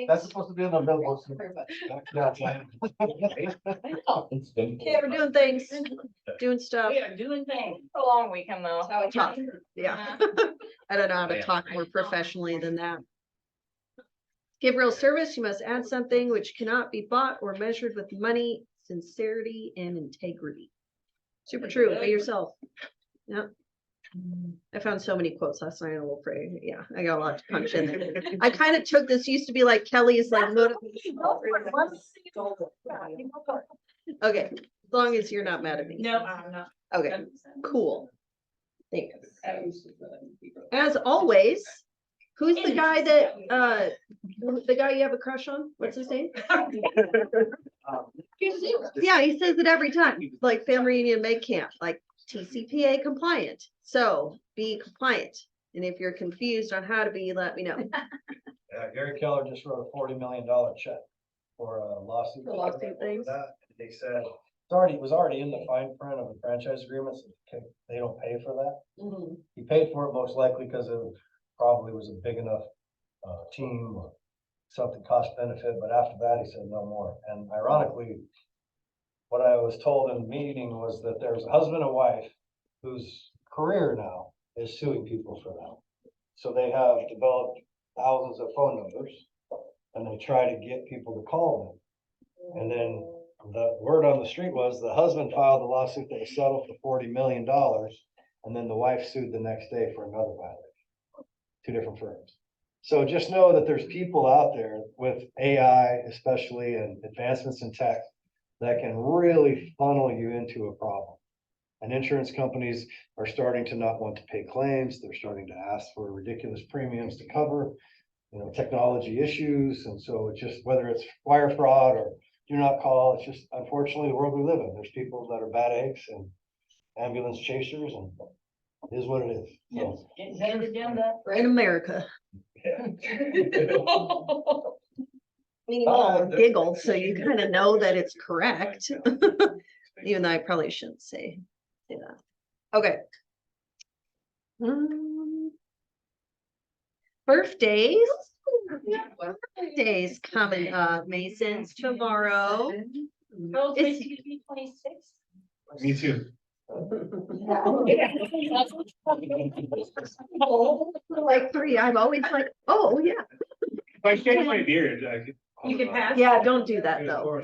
That's supposed to be in the middle. Okay, we're doing things, doing stuff. We are doing things. A long weekend though. Tough. Yeah. I don't know how to talk more professionally than that. Give real service, you must add something which cannot be bought or measured with money, sincerity, and integrity. Super true. Be yourself. Yeah. I found so many quotes last night. I will pray. Yeah, I got a lot to punch in there. I kind of took this used to be like Kelly's like motivation. Okay, as long as you're not mad at me. No, I'm not. Okay, cool. Thanks. As always, who's the guy that the guy you have a crush on? What's his name? Yeah, he says it every time. Like family reunion May camp, like TCPA compliant. So be compliant. And if you're confused on how to be, let me know. Gary Keller just wrote a $40 million check for a lawsuit. The lawsuit things. They said it was already in the fine print of the franchise agreements. Okay, they don't pay for that. Mhm. He paid for it most likely because it probably was a big enough team or something cost benefit. But after that, he said no more. And ironically, what I was told in the meeting was that there's a husband and wife whose career now is suing people for that. So they have developed thousands of phone numbers and they try to get people to call them. And then the word on the street was the husband filed a lawsuit that was settled for $40 million. And then the wife sued the next day for another violation, 2 different firms. So just know that there's people out there with AI, especially, and advancements in tech that can really funnel you into a problem. And insurance companies are starting to not want to pay claims. They're starting to ask for ridiculous premiums to cover, technology issues. And so it's just, whether it's wire fraud or do not call, it's just unfortunately the world we live in. There's people that are bad eggs and ambulance chasers, and it is what it is. So, Getting headed agenda. We're in America. Giggled, so you kind of know that it's correct. Even though I probably shouldn't say that. Okay. Birthdays. Birthdays coming up. Mason's tomorrow. Girls, It's- make you be 26. Me too. Like 3, I'm always like, oh yeah. If I shave my beard, I could. You can pass. Yeah, don't do that though.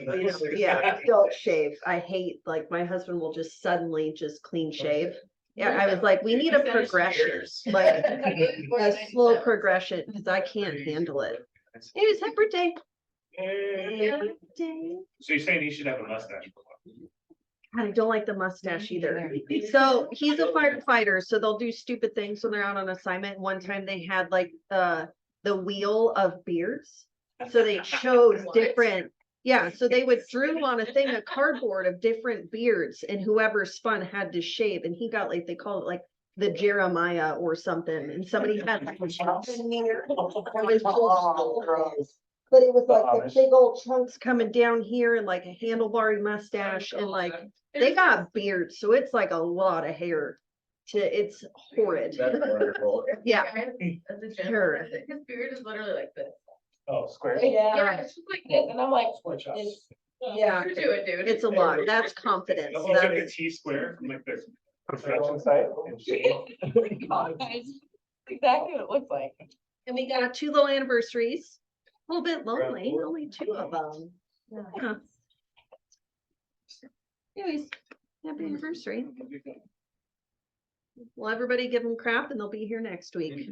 Yeah, don't shave. I hate, like, my husband will just suddenly just clean shave. Yeah, I was like, we need a progression, like a slow progression, because I can't handle it. Anyways, happy birthday. Happy birthday. So you're saying he should have a mustache? I don't like the mustache either. So he's a firefighter, so they'll do stupid things when they're out on assignment. One time they had like the wheel of beards. So they chose different, yeah, so they would drew on a thing of cardboard of different beards, and whoever spun had to shave, and he got, like, they called it like the Jeremiah or something, and somebody had like a chunk in here. But it was like the big old chunks coming down here and like a handlebar mustache, and like they got beards, so it's like a lot of hair. It's horrid. Yeah. Sure. His beard is literally like this. Oh, square. Yeah, it's just like this, and I'm like, Yeah, you do it, dude. it's a lot. That's confidence. Almost That like a is- T-square from like the construction site. and shave. Exactly what it looks like. And we got 2 little anniversaries. A little bit lonely, only 2 of them. Yeah. Anyways, happy anniversary. Well, everybody give them crap and they'll be here next week.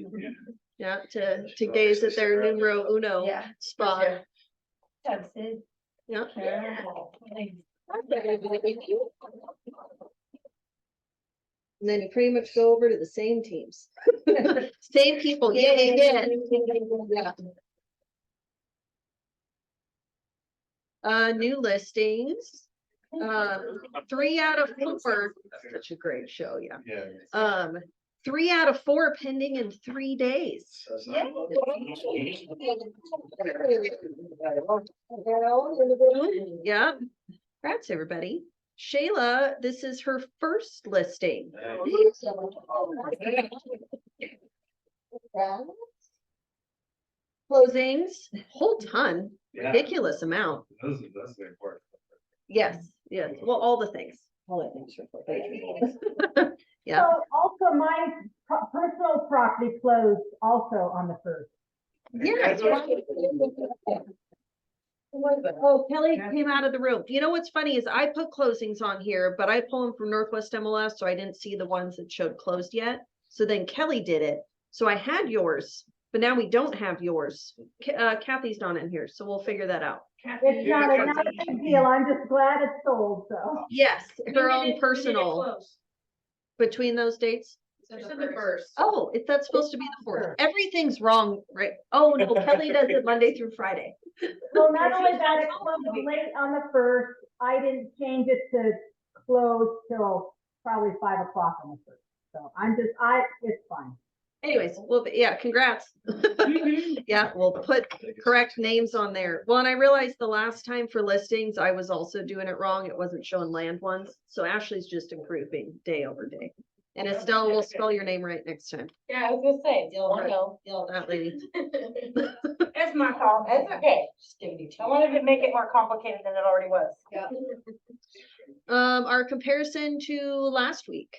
Yeah, to gaze at their numero uno spot. That's it. Yeah. And then you pretty much go over to the same teams. Same people, yeah. New listings, 3 out of 4, such a great show, yeah. Yeah. 3 out of 4 pending in 3 days. Yeah, congrats, everybody. Shayla, this is her first listing. Closings, whole ton, Yeah. ridiculous amount. That's the important. Yes, yes, well, all the things. All the things. Yeah, So also my personal property closed also on the first. yeah. Oh, Kelly came out of the room. You know what's funny is I put closings on here, but I pull them from Northwest MLS, so I didn't see the ones that showed closed yet. So then Kelly did it. So I had yours, but now we don't have yours. Kathy's not in here, so we'll figure that out. It's not a big deal. I'm just glad it's sold, so. Yes, her own personal between those dates. The first. Oh, that's supposed to be the fourth. Everything's wrong, right? Oh, no, Kelly does it Monday through Friday. Well, not only that, it closed late on the first. I didn't change it to close till probably 5 o'clock on the first. So it's fine. Anyways, well, yeah, congrats. Yeah, we'll put correct names on there. Well, and I realized the last time for listings, I was also doing it wrong. It wasn't showing land ones. So Ashley's just improving day over day. And Estelle will spell your name right next time. Yeah, I was gonna say, I know. That lady. It's my fault. It's okay. Just giving you. I wanted to make it more complicated than it already was. Yeah. Our comparison to last week.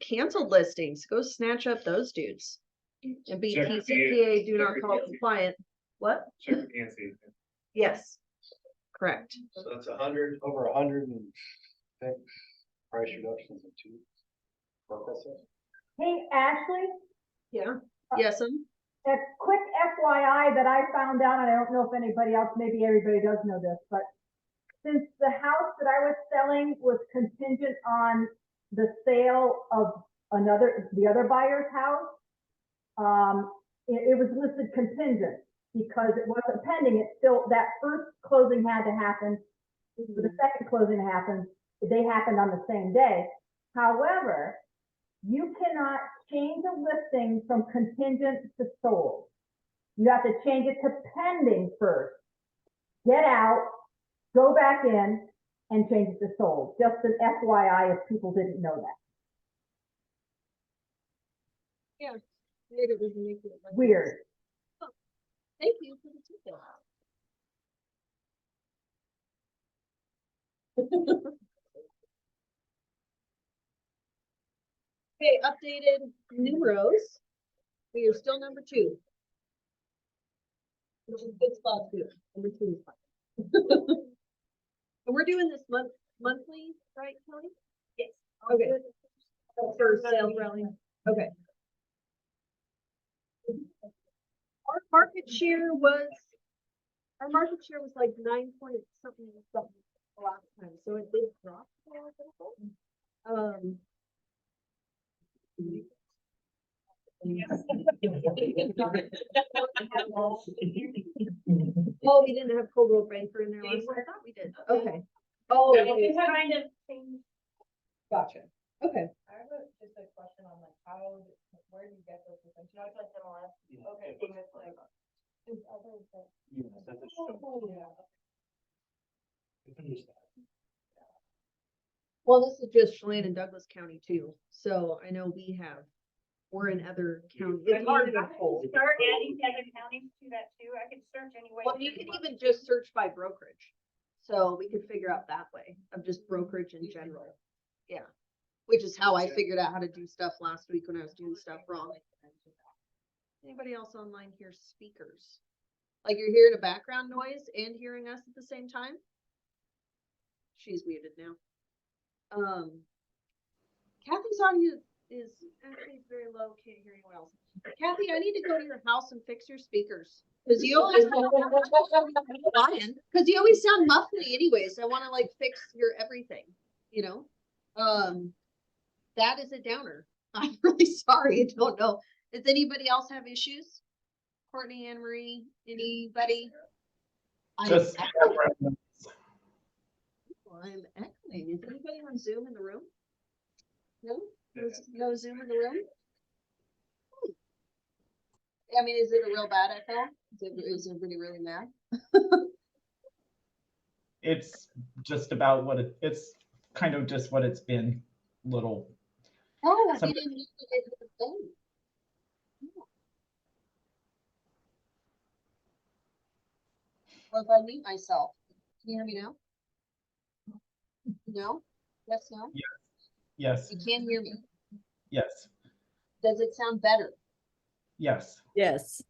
Canceled listings, go snatch up those dudes. And be Check the TCPA, do not check the call PNC. compliant. What? Check the PNC. Yes. Correct. So that's over 106 price reductions in 2. Hey, Ashley, Yeah. Yes, a quick FYI that I found out, and I don't know if anybody else, maybe everybody does know this, but since the house that I was selling was contingent on the sale of the other buyer's house, it was listed contingent because it wasn't pending. It still, that first closing had to happen. For the second closing happened, they happened on the same day. However, you cannot change a listing from contingent to sold. You have to change it to pending first. Get out, go back in, and change it to sold. Just an FYI if people didn't know that. Yeah. Weird. Thank you for the detail. Okay, updated numeros. We are still number 2. Which is good spot too. Number 2 is fine. And we're doing this monthly, right, Kelly? Yes. Okay. For sales rally. Okay. Our market share was like 9 point something the last time, so it did drop a little bit. Oh, we didn't have Cold Road Banker in there last time. I thought we did. Okay. Oh, It's kind of things. gotcha. Okay. I have just a question on like where do you get those? You know, it's like MLS. Okay, so it's like. There's others that. Well, this is just Chelan and Douglas County too, so I know we're in other counties. It's hard to pull. Start adding other counties to that too. I could search anyway. Well, you can even just search by brokerage. So we could figure out that way of just brokerage in general. Yeah. Which is how I figured out how to do stuff last week when I was doing stuff wrong. Anybody else online hear speakers? Like you're hearing a background noise and hearing us at the same time? She's muted now. Kathy's audio is actually very low, can't hear anyone else. Kathy, I need to go to your house and fix your speakers. Cause you always because you always sound muffly anyways. I want to like fix your everything, you know? That is a downer. I'm really sorry. I don't know. Does anybody else have issues? Courtney, Anne Marie, anybody? Just. I'm echoing. Is anybody on Zoom in the room? No? No Zoom in the room? I mean, is it a real bad echo? Is everybody really mad? It's just about what it's kind of just what it's been, little. Oh, I Some- didn't know that it was done. Or if I mute myself, can you hear me now? No? Yes, no? Yes, You can't hear me. yes, Does it sound better? yes. Yes.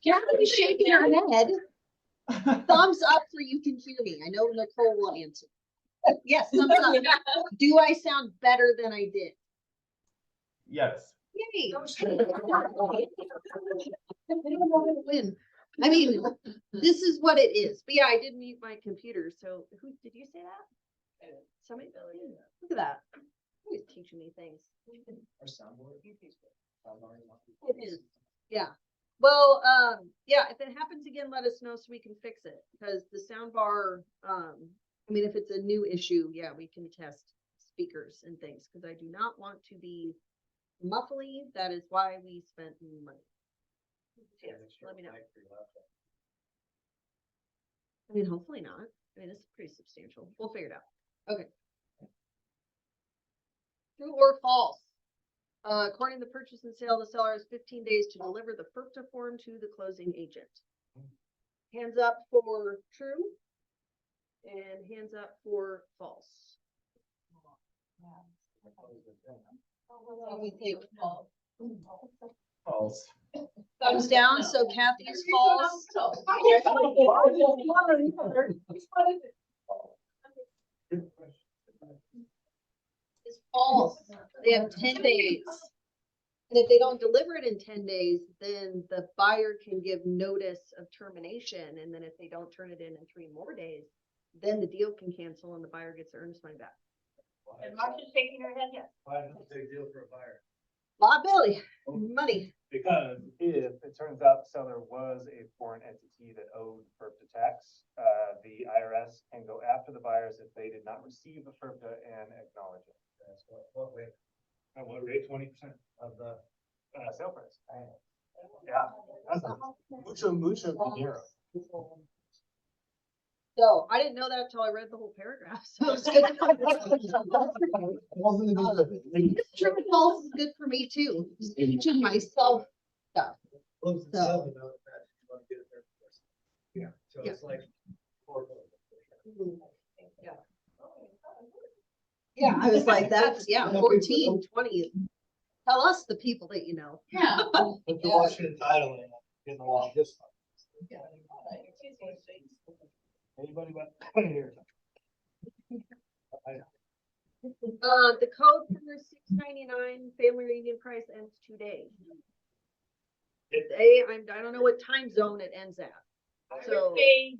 Kathy's shaking her head. Thumbs up for you can hear me. I know Nicole will answer. Yes, thumbs up. Do I sound better than I did? Yes. Yay. Win. I mean, this is what it is. But yeah, I did mute my computer, so who, did you say that? Somebody, look at that. Always teaching me things. It is. Yeah. Well, yeah, if it happens again, let us know so we can fix it, because the sound bar, I mean, if it's a new issue, yeah, we can test speakers and things, because I do not want to be muffly. That is why we spent money. Yes, let me know. I mean, hopefully not. I mean, it's pretty substantial. We'll figure it out. Okay. True or false? According to the purchase and sale, the seller has 15 days to deliver the FERPTA form to the closing agent. Hands up for true and hands up for false. What we think. False. Thumbs down, so Kathy's false. Is false. They have 10 days. And if they don't deliver it in 10 days, then the buyer can give notice of termination. And then if they don't turn it in 3 more days, then the deal can cancel and the buyer gets their earnest money back. And Marcia's shaking her head, yes. Why is it a big deal for a buyer? Liability, money. Because if it turns out the seller was a foreign entity that owed FERPTA tax, the IRS can go after the buyers if they did not receive the FERPTA and acknowledge it. That's what rate At what rate? 20% of the. sale price. Yeah. That's mucho dinero. So I didn't know that until I read the whole paragraph. So it's good. True and false is good for me too. Just teaching myself stuff. Close to So- 7, though, if that's what you want to get it there first. Yeah. So Yeah. it's like 4. Yeah, I was like, that's, yeah, 14, 20. Tell us the people that you know. Yeah. Put the Washington title in the law this time. Anybody but here? The code for $6.99 family reunion price ends today. I don't know what time zone it ends at. I would So- say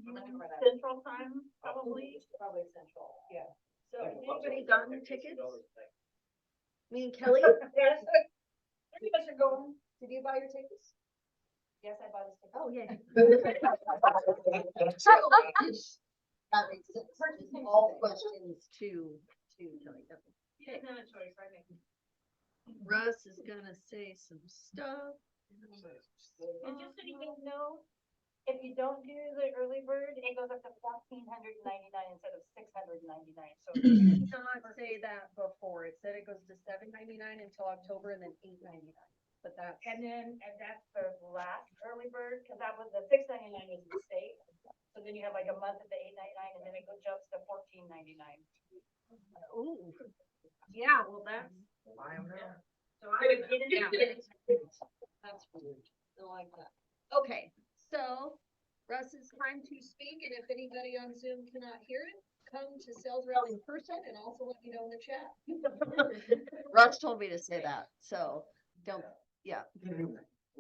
Central Time, probably. Probably central, yeah. So anybody gotten tickets? Me and Kelly, Yes. Three of us are going. did you buy your tickets? Yes, I bought this ticket. Oh, yeah. That makes sense. All questions to Kelly. You didn't have a choice, right? Russ is gonna say some stuff. And just so you guys know, if you don't do the early bird, it goes up to $1,499 instead of $699. So It did not say that before. It said it goes to $7.99 until October and then $8.99. But that's. and that's the last early bird, because that was the $6.99 was the state. So then you have like a month at the $8.99 and then it goes jumps to $14.99. Ooh. Yeah, well, that's. So I would get it. Yeah. That's weird. I like that. Okay, so Russ, it's time to speak, and if anybody on Zoom cannot hear it, come to Sales Rally in person and also let me know in the chat. Russ told me to say that, so don't, yeah. It'll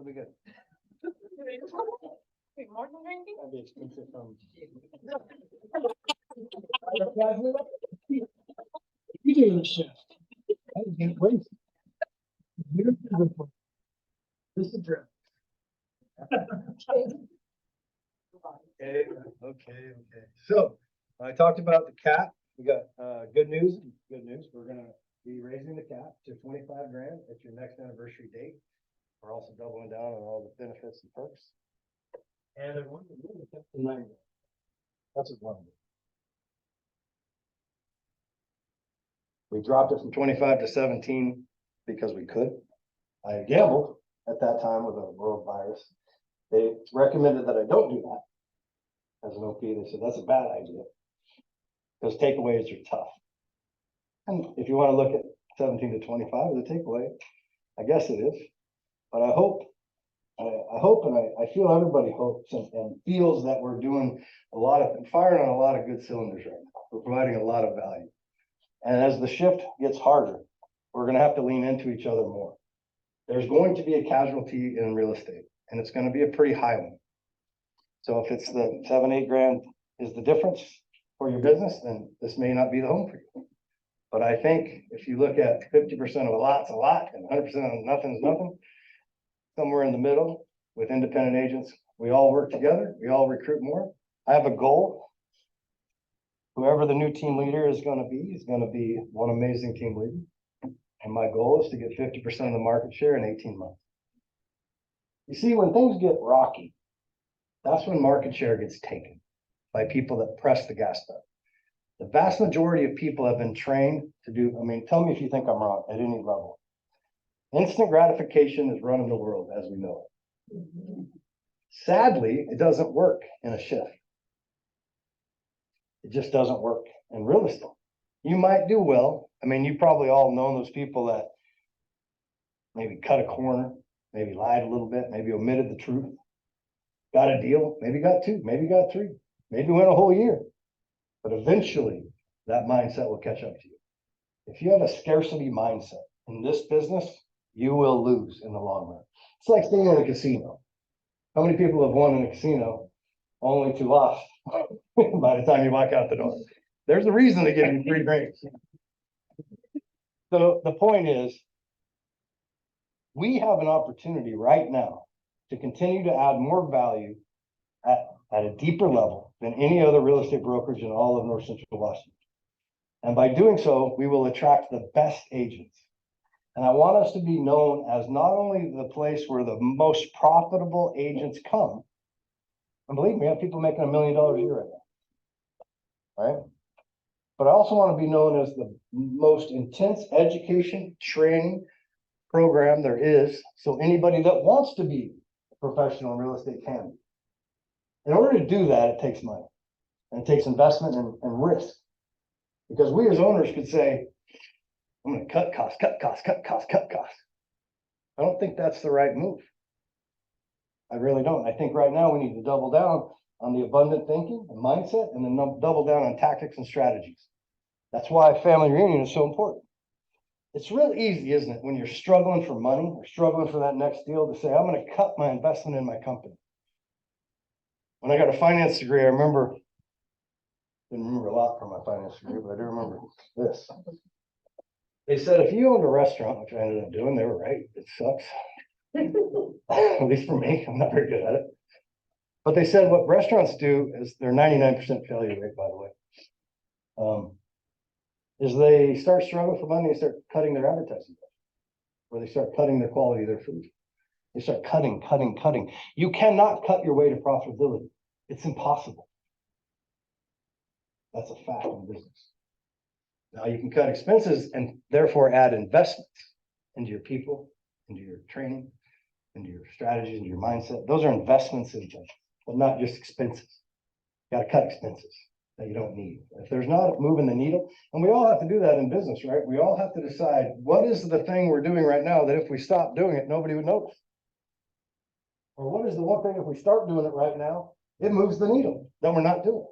be good. More than drinking? That'd be expensive from. You doing the shift. I can't wait. This is true. Okay. So I talked about the cap. We got, good news. We're gonna be raising the cap to 25 grand at your next anniversary date. We're also doubling down on all the benefits and perks. And it wouldn't really kept the 9. That's what one. We dropped it from 25 to 17 because we could. I gambled at that time with a world virus. They recommended that I don't do that as an OP. They said that's a bad idea because takeaways are tough. And if you want to look at 17 to 25 as a takeaway, I guess it is. But I hope and I feel everybody hopes and feels that we're doing firing on a lot of good cylinders right now. We're providing a lot of value. And as the shift gets harder, we're going to have to lean into each other more. There's going to be a casualty in real estate, and it's going to be a pretty high one. So if it's the 7-8 grand is the difference for your business, then this may not be the home for you. But I think if you look at 50% of a lot's a lot and 100% of nothing is nothing, somewhere in the middle with independent agents, we all work together, we all recruit more. I have a goal. Whoever the new team leader is going to be one amazing team leader. And my goal is to get 50% of the market share in 18 months. You see, when things get rocky, that's when market share gets taken by people that press the gas pedal. The vast majority of people have been trained to do, tell me if you think I'm wrong at any level. Instant gratification is running the world as we know it. Sadly, it doesn't work in a shift. It just doesn't work in real estate. You might do well. You probably all know those people that maybe cut a corner, maybe lied a little bit, maybe omitted the truth, got a deal, maybe got 2, maybe got 3, maybe went a whole year. But eventually that mindset will catch up to you. If you have a scarcity mindset in this business, you will lose in the long run. It's like staying in a casino. How many people have won in a casino only to lost by the time you walk out the door? There's a reason to give you 3 drinks. So the point is, we have an opportunity right now to continue to add more value at a deeper level than any other real estate brokerage in all of North Central Washington. And by doing so, we will attract the best agents. And I want us to be known as not only the place where the most profitable agents come, and believe me, I have people making $1 million a year right now, right? But I also want to be known as the most intense education training program there is. So anybody that wants to be a professional in real estate can. In order to do that, it takes money and it takes investment and risk. Because we as owners could say, I'm going to cut costs. I don't think that's the right move. I really don't. I think right now we need to double down on the abundant thinking and mindset and then double down on tactics and strategies. That's why family reunion is so important. It's real easy, isn't it, when you're struggling for money or struggling for that next deal to say, I'm going to cut my investment in my company. When I got a finance degree, didn't remember a lot from my finance degree, but I do remember this. They said, if you owned a restaurant, which I ended up doing, they were right. It sucks. At least for me, I'm not very good at it. But they said what restaurants do is their 99% failure rate, by the way, is they start struggling for money, they start cutting their advertising, or they start cutting their quality of their food. They start cutting. You cannot cut your way to profitability. It's impossible. That's a fact in business. Now you can cut expenses and therefore add investments into your people, into your training, into your strategies, into your mindset. Those are investments in things, but not just expenses. You got to cut expenses that you don't need. If there's not moving the needle, and we all have to do that in business, right? We all have to decide what is the thing we're doing right now that if we stop doing it, nobody would notice. Or what is the one thing if we start doing it right now, it moves the needle that we're not doing.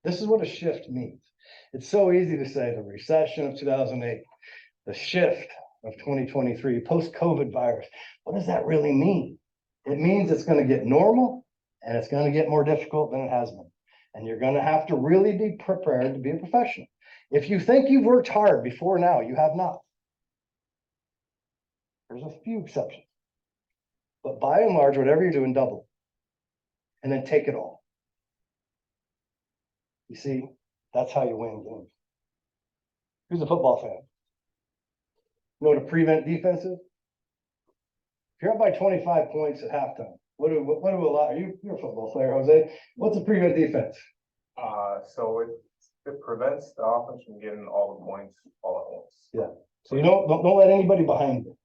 This is what a shift means. It's so easy to say the recession of 2008, the shift of 2023, post-COVID virus. What does that really mean? It means it's going to get normal and it's going to get more difficult than it has been. And you're going to have to really be prepared to be a professional. If you think you've worked hard before now, you have not. There's a few exceptions. But by and large, whatever you're doing, double. And then take it all. You see, that's how you win games. Who's a football fan? You know what a prevent defense is? If you're up by 25 points at halftime, what do a lot, you're a football player, Jose, what's a prevent defense? So it prevents the offense from getting all the points all at once. Yeah. So you don't let anybody behind you.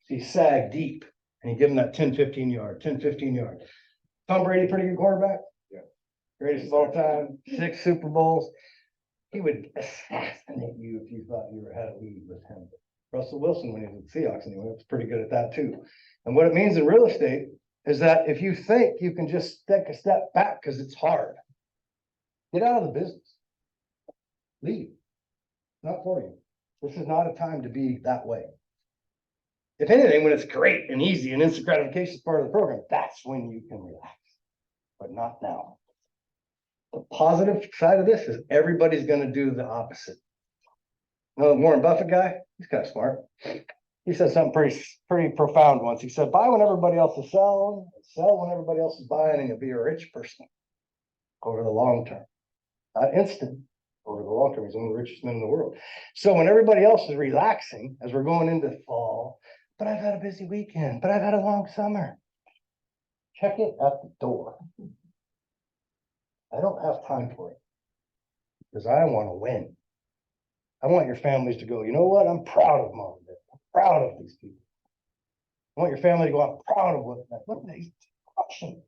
So you sag deep and you give them that 10-15 yard, 10-15 yard. Tom Brady, pretty good quarterback. Yeah. Greatest of all time, 6 Super Bowls. He would assassinate you if you thought you were had a lead with him. Russell Wilson, when he was with the Seahawks anyway, was pretty good at that too. And what it means in real estate is that if you think you can just take a step back because it's hard, get out of the business. Leave. Not for you. This is not a time to be that way. If anything, when it's great and easy and instant gratification is part of the program, that's when you can relax, but not now. The positive side of this is everybody's going to do the opposite. You know, the Warren Buffett guy, he's kind of smart. He said something pretty profound once. He said, buy when everybody else is selling, sell when everybody else is buying, and you'll be a rich person over the long term. Not instant, over the long term. He's one of the richest men in the world. So when everybody else is relaxing, as we're going into fall, but I've had a busy weekend, but I've had a long summer. Check it at the door. I don't have time for it because I want to win. I want your families to go, you know what? I'm proud of mom. I'm proud of these people. I want your family to go, I'm proud of what they crushing.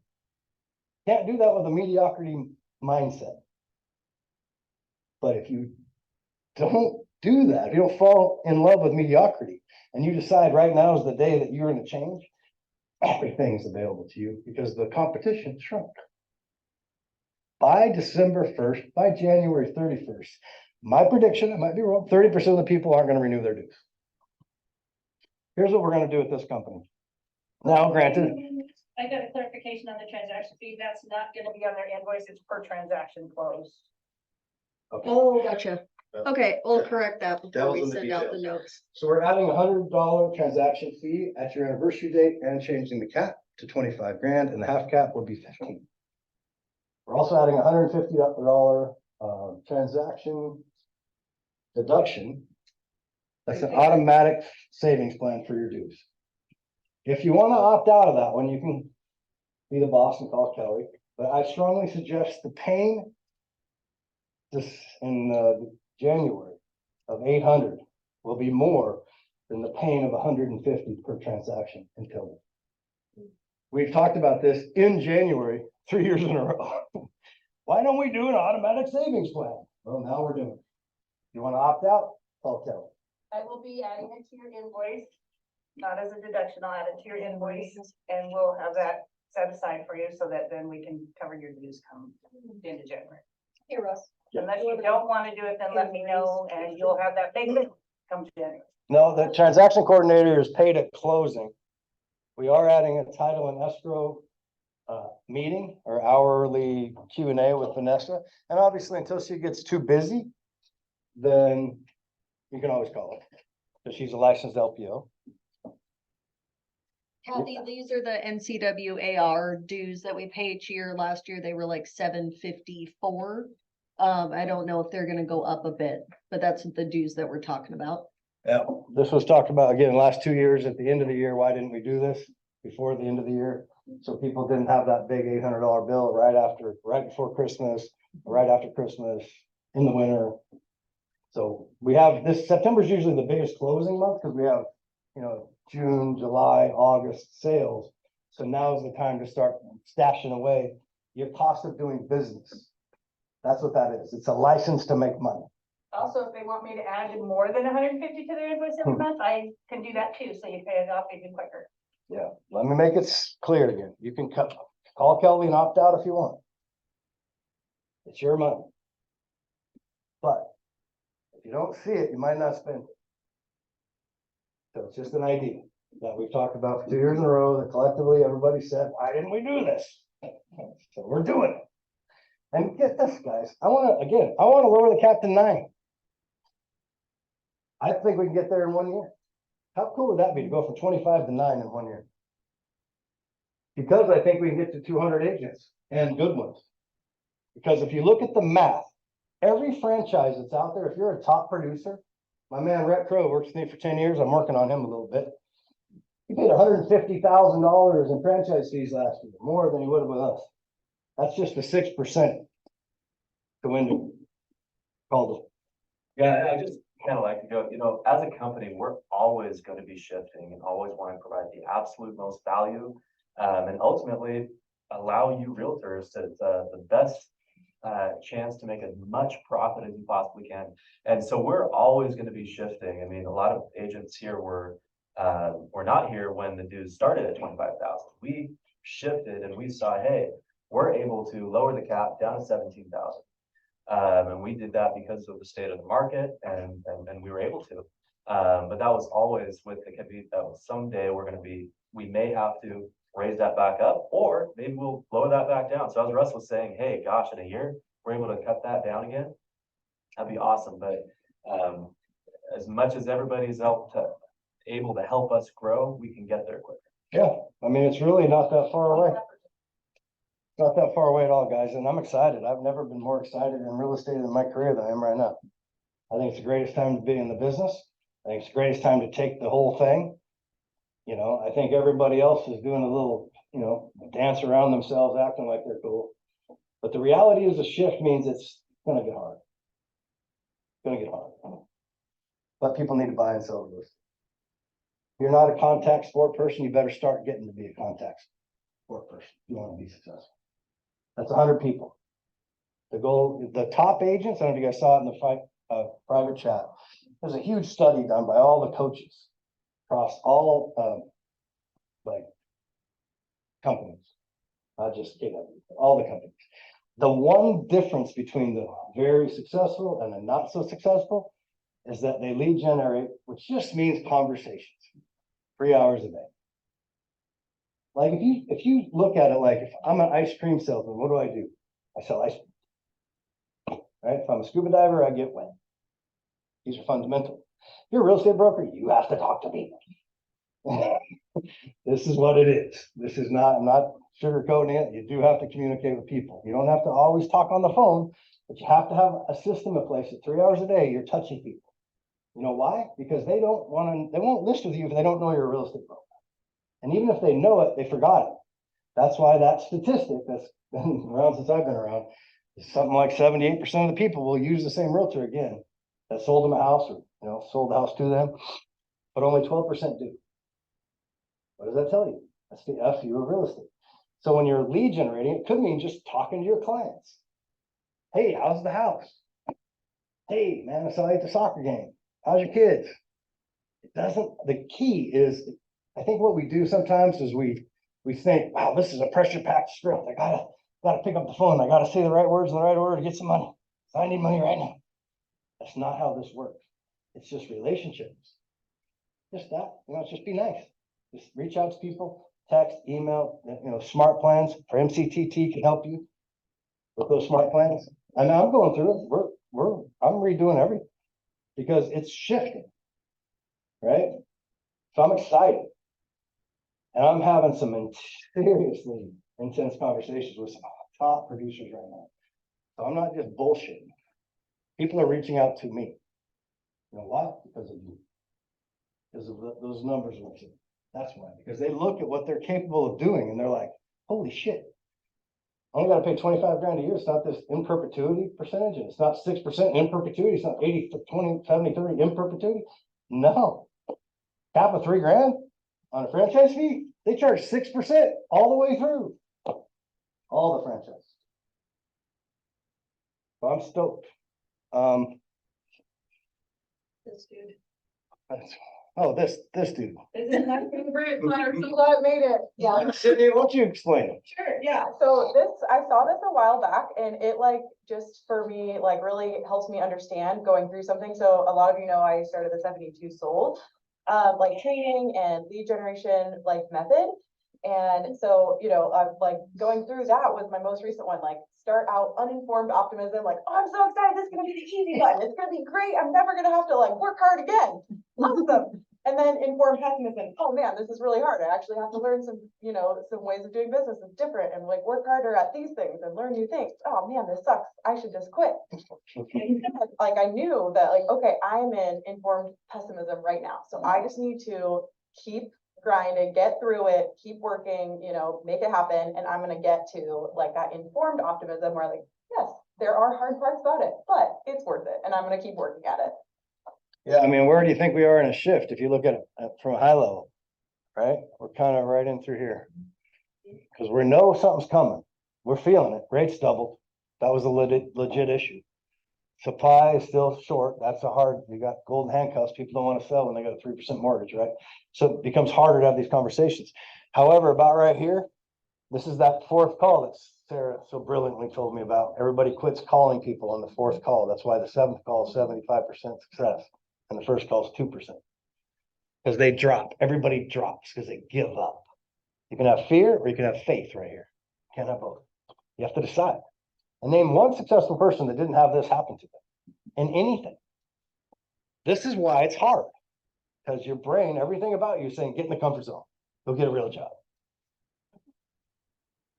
Can't do that with a mediocrity mindset. But if you don't do that, if you don't fall in love with mediocrity and you decide right now is the day that you're going to change, everything's available to you because the competition shrunk. By December 1st, by January 31st, my prediction, I might be wrong, 30% of the people aren't going to renew their dues. Here's what we're going to do with this company. Now, granted, I got a clarification on the transaction fee. That's not gonna be on their invoice. It's per transaction closed. Oh, gotcha. Okay, we'll correct that before we Devil's in the send out the details. notes. So we're adding $100 transaction fee at your anniversary date and changing the cap to 25 grand and the half cap would be 15. We're also adding $150 transaction deduction. That's an automatic savings plan for your dues. If you want to opt out of that one, you can be the boss and call Kelly, but I strongly suggest the paying this in January of 800 will be more than the paying of 150 per transaction until we've talked about this in January 3 years in a row. Why don't we do an automatic savings plan? Well, now we're doing it. You want to opt out? Call Kelly. I will be adding it to your invoice, not as a deduction. I'll add it to your invoice and we'll have that set aside for you so that then we can cover your dues come the end of January. Hey, Russ. Unless you don't want to do it, then let me know and you'll have that big come January. No, the transaction coordinator is paid at closing. We are adding a title and escrow meeting or hourly Q&A with Vanessa. And obviously until she gets too busy, then you can always call her because she's a licensed LPO. Kathy, these are the NCWAR dues that we pay each year. Last year, they were like $754. I don't know if they're gonna go up a bit, but that's the dues that we're talking about. Yeah, this was talked about again, last 2 years at the end of the year. Why didn't we do this before the end of the year? So people didn't have that big $800 bill right before Christmas, right after Christmas, in the winter. So we have this, September is usually the biggest closing month because we have, you know, June, July, August sales. So now is the time to start stashing away your cost of doing business. That's what that is. It's a license to make money. Also, if they want me to add in more than 150 to their invoice every month, I can do that too. So you pay it off even quicker. Yeah, let me make it clear again. You can call Kelly and opt out if you want. It's your money. But if you don't see it, you might not spend it. So it's just an idea that we've talked about for 2 years in a row that collectively everybody said, why didn't we do this? So we're doing it. And get this, guys. I want to lower the cap to 9. I think we can get there in 1 year. How cool would that be to go from 25 to 9 in 1 year? Because I think we can get to 200 agents and good ones. Because if you look at the math, every franchise that's out there, if you're a top producer, my man Rhett Crow works with me for 10 years. I'm working on him a little bit. He paid $150,000 in franchise fees last year, more than he would have with us. That's just the 6% to window. Called Yeah, I just kind of like to go, as a company, we're always going to be shifting and always want to provide the absolute most value. And ultimately allow you realtors to, the best chance to make as much profit as you possibly can. And so we're always going to be shifting. I mean, a lot of agents here were not here when the dues started at 25,000. We shifted and we saw, hey, we're able to lower the cap down to 17,000. And we did that because of the state of the market and we were able to. But that was always with the caveat that someday we may have to raise that back up, or maybe we'll lower that back down. So as Russ was saying, hey, gosh, in a year, we're able to cut that down again. That'd be awesome. But as much as everybody's able to help us grow, we can get there quicker. Yeah, I mean, it's really not that far away. Not that far away at all, guys, and I'm excited. I've never been more excited in real estate in my career than I am right now. I think it's the greatest time to be in the business. I think it's the greatest time to take the whole thing. I think everybody else is doing a little, dance around themselves, acting like they're cool. But the reality is, a shift means it's gonna get hard. It's gonna get hard. But people need to buy and sell real estate. If you're not a contact sport person, you better start getting to be a contact sport person. If you want to be successful. That's 100 people. The goal, the top agents, I don't know if you guys saw it in the private chat. There's a huge study done by all the coaches across all companies, not just KW, all the companies. The one difference between the very successful and the not so successful is that they lead generate, which just means conversations, 3 hours a day. Like if you look at it like, if I'm an ice cream salesman, what do? I sell ice cream. Right? If I'm a scuba diver, I get wet. These are fundamental. If you're a real estate broker, you have to talk to people. This is what it is. This is not, I'm not sugarcoating it. You do have to communicate with people. You don't have to always talk on the phone, but you have to have a system in place that 3 hours a day, you're touching people. You know why? Because they won't list with you if they don't know you're a real estate broker. And even if they know it, they forgot it. That's why that statistic that's been around since I've been around is something like 78% of the people will use the same realtor again that sold them a house or sold the house to them, but only 12% do. What does that tell you? That's the FU of real estate. So when you're lead generating, it could mean just talking to your clients. Hey, how's the house? Hey, man, I saw you at the soccer game. How's your kids? The key is, I think what we do sometimes is we think, wow, this is a pressure-packed script. I gotta pick up the phone. I gotta say the right words in the right order to get some money. I need money right now. That's not how this works. It's just relationships. Just that, just be nice. Just reach out to people, text, email, smart plans for MCTT can help you with those smart plans. And I'm going through it. I'm redoing everything because it's shifting, right? So I'm excited. And I'm having some seriously intense conversations with some top producers right now. So I'm not just bullshitting. People are reaching out to me. You know why? Because of you. Because of those numbers we're seeing. That's why. Because they look at what they're capable of doing and they're like, holy shit. I only got to pay 25 grand a year. It's not this in perpetuity percentage. And it's not 6% in perpetuity. It's not 80, 20, 70, 30 in perpetuity. No. Cap of 3 grand on a franchise fee. They charge 6% all the way through. All the franchise. So I'm stoked. This dude. This dude. This is my favorite, so I'm so glad I made it. Yeah. Sydney, why don't you explain it? Sure, yeah. So I saw this a while back and it just for me, really helps me understand going through something. So a lot of I started the 72 sold, training and lead generation, method. And so, I'm going through that was my most recent one, start out uninformed optimism, oh, I'm so excited. This is going to be the easy button. It's going to be great. I'm never going to have to work hard again. Awesome. And then informed pessimism. Oh man, this is really hard. I actually have to learn some, some ways of doing business that's different and work harder at these things and learn new things. Oh man, this sucks. I should just quit. I knew that okay, I am in informed pessimism right now. So I just need to keep grind and get through it, keep working, you know, make it happen. And I'm gonna get to like that informed optimism where like, yes, there are hard parts about it, but it's worth it. And I'm gonna keep working at it. Yeah, I mean, where do you think we are in a shift? If you look at it from a high level, right? We're kind of right in through here. Because we know something's coming. We're feeling it. Rates doubled. That was a legit issue. Supply is still short. That's a hard, you got golden handcuffs. People don't want to sell when they got a 3% mortgage, right? So it becomes harder to have these conversations. However, about right here, this is that fourth call that Sarah so brilliantly told me about. Everybody quits calling people on the fourth call. That's why the seventh call is 75% success and the first call is 2%. Because they drop. Everybody drops because they give up. You can have fear or you can have faith right here. You can't have both. You have to decide. And name one successful person that didn't have this happen to them in anything. This is why it's hard. Because your brain, everything about you is saying, get in the comfort zone. Go get a real job.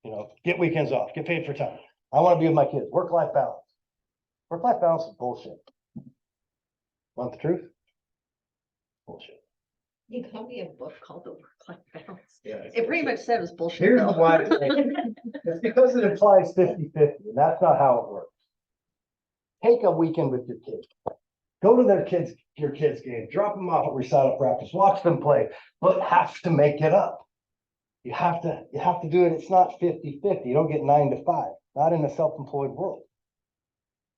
You know, get weekends off, get paid for time. I want to be with my kids. Work-life balance. Work-life balance is bullshit. Want the truth? Bullshit. You got me a book called The Work-Life Balance. Yeah. It pretty much said it was bullshit. Here's though. why. It's because it implies 50-50, and that's not how it works. Take a weekend with your kids. Go to your kids' game, drop them off at recital practice, watch them play, but have to make it up. You have to do it. It's not 50-50. You don't get 9 to 5, not in a self-employed world.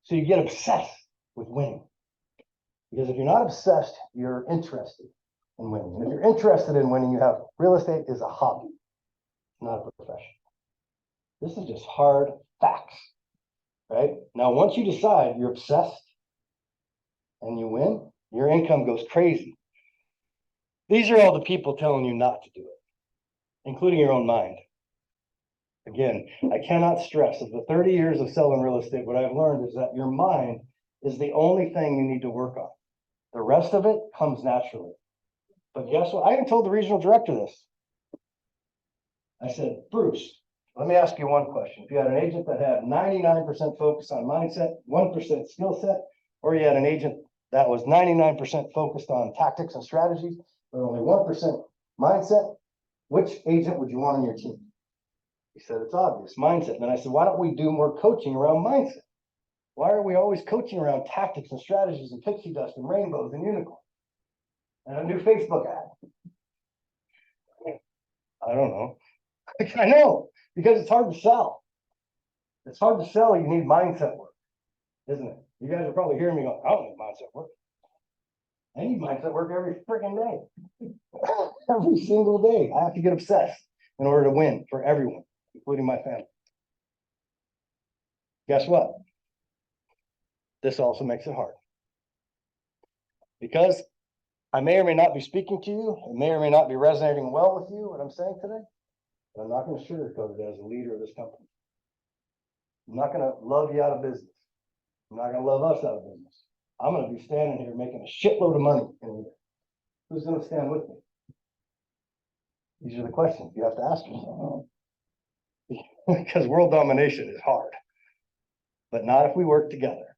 So you get obsessed with winning. Because if you're not obsessed, you're interested in winning. And if you're interested in winning, you have real estate is a hobby, not a profession. This is just hard facts, right? Now, once you decide you're obsessed and you win, your income goes crazy. These are all the people telling you not to do it, including your own mind. Again, I cannot stress of the 30 years of selling real estate, what I've learned is that your mind is the only thing you need to work on. The rest of it comes naturally. But guess what? I even told the regional director this. I said, Bruce, let me ask you one question. If you had an agent that had 99% focus on mindset, 1% skill set, or you had an agent that was 99% focused on tactics and strategies, but only 1% mindset, which agent would you want on your team? He said, it's obvious, mindset. And then I said, why don't we do more coaching around mindset? Why are we always coaching around tactics and strategies and pixie dust and rainbows and unicorns? And a new Facebook ad. I don't know. I know, because it's hard to sell. It's hard to sell. You need mindset work, isn't it? You guys are probably hearing me go, I don't need mindset work. I need mindset work every freaking day. Every single day. I have to get obsessed in order to win for everyone, including my family. Guess what? This also makes it hard. Because I may or may not be speaking to you, it may or may not be resonating well with you, what I'm saying today, but I'm not going to sugarcoat it as a leader of this company. I'm not going to love you out of business. I'm not going to love us out of business. I'm going to be standing here making a shitload of money in a year. Who's going to stand with me? These are the questions you have to ask yourself. Because world domination is hard, but not if we work together.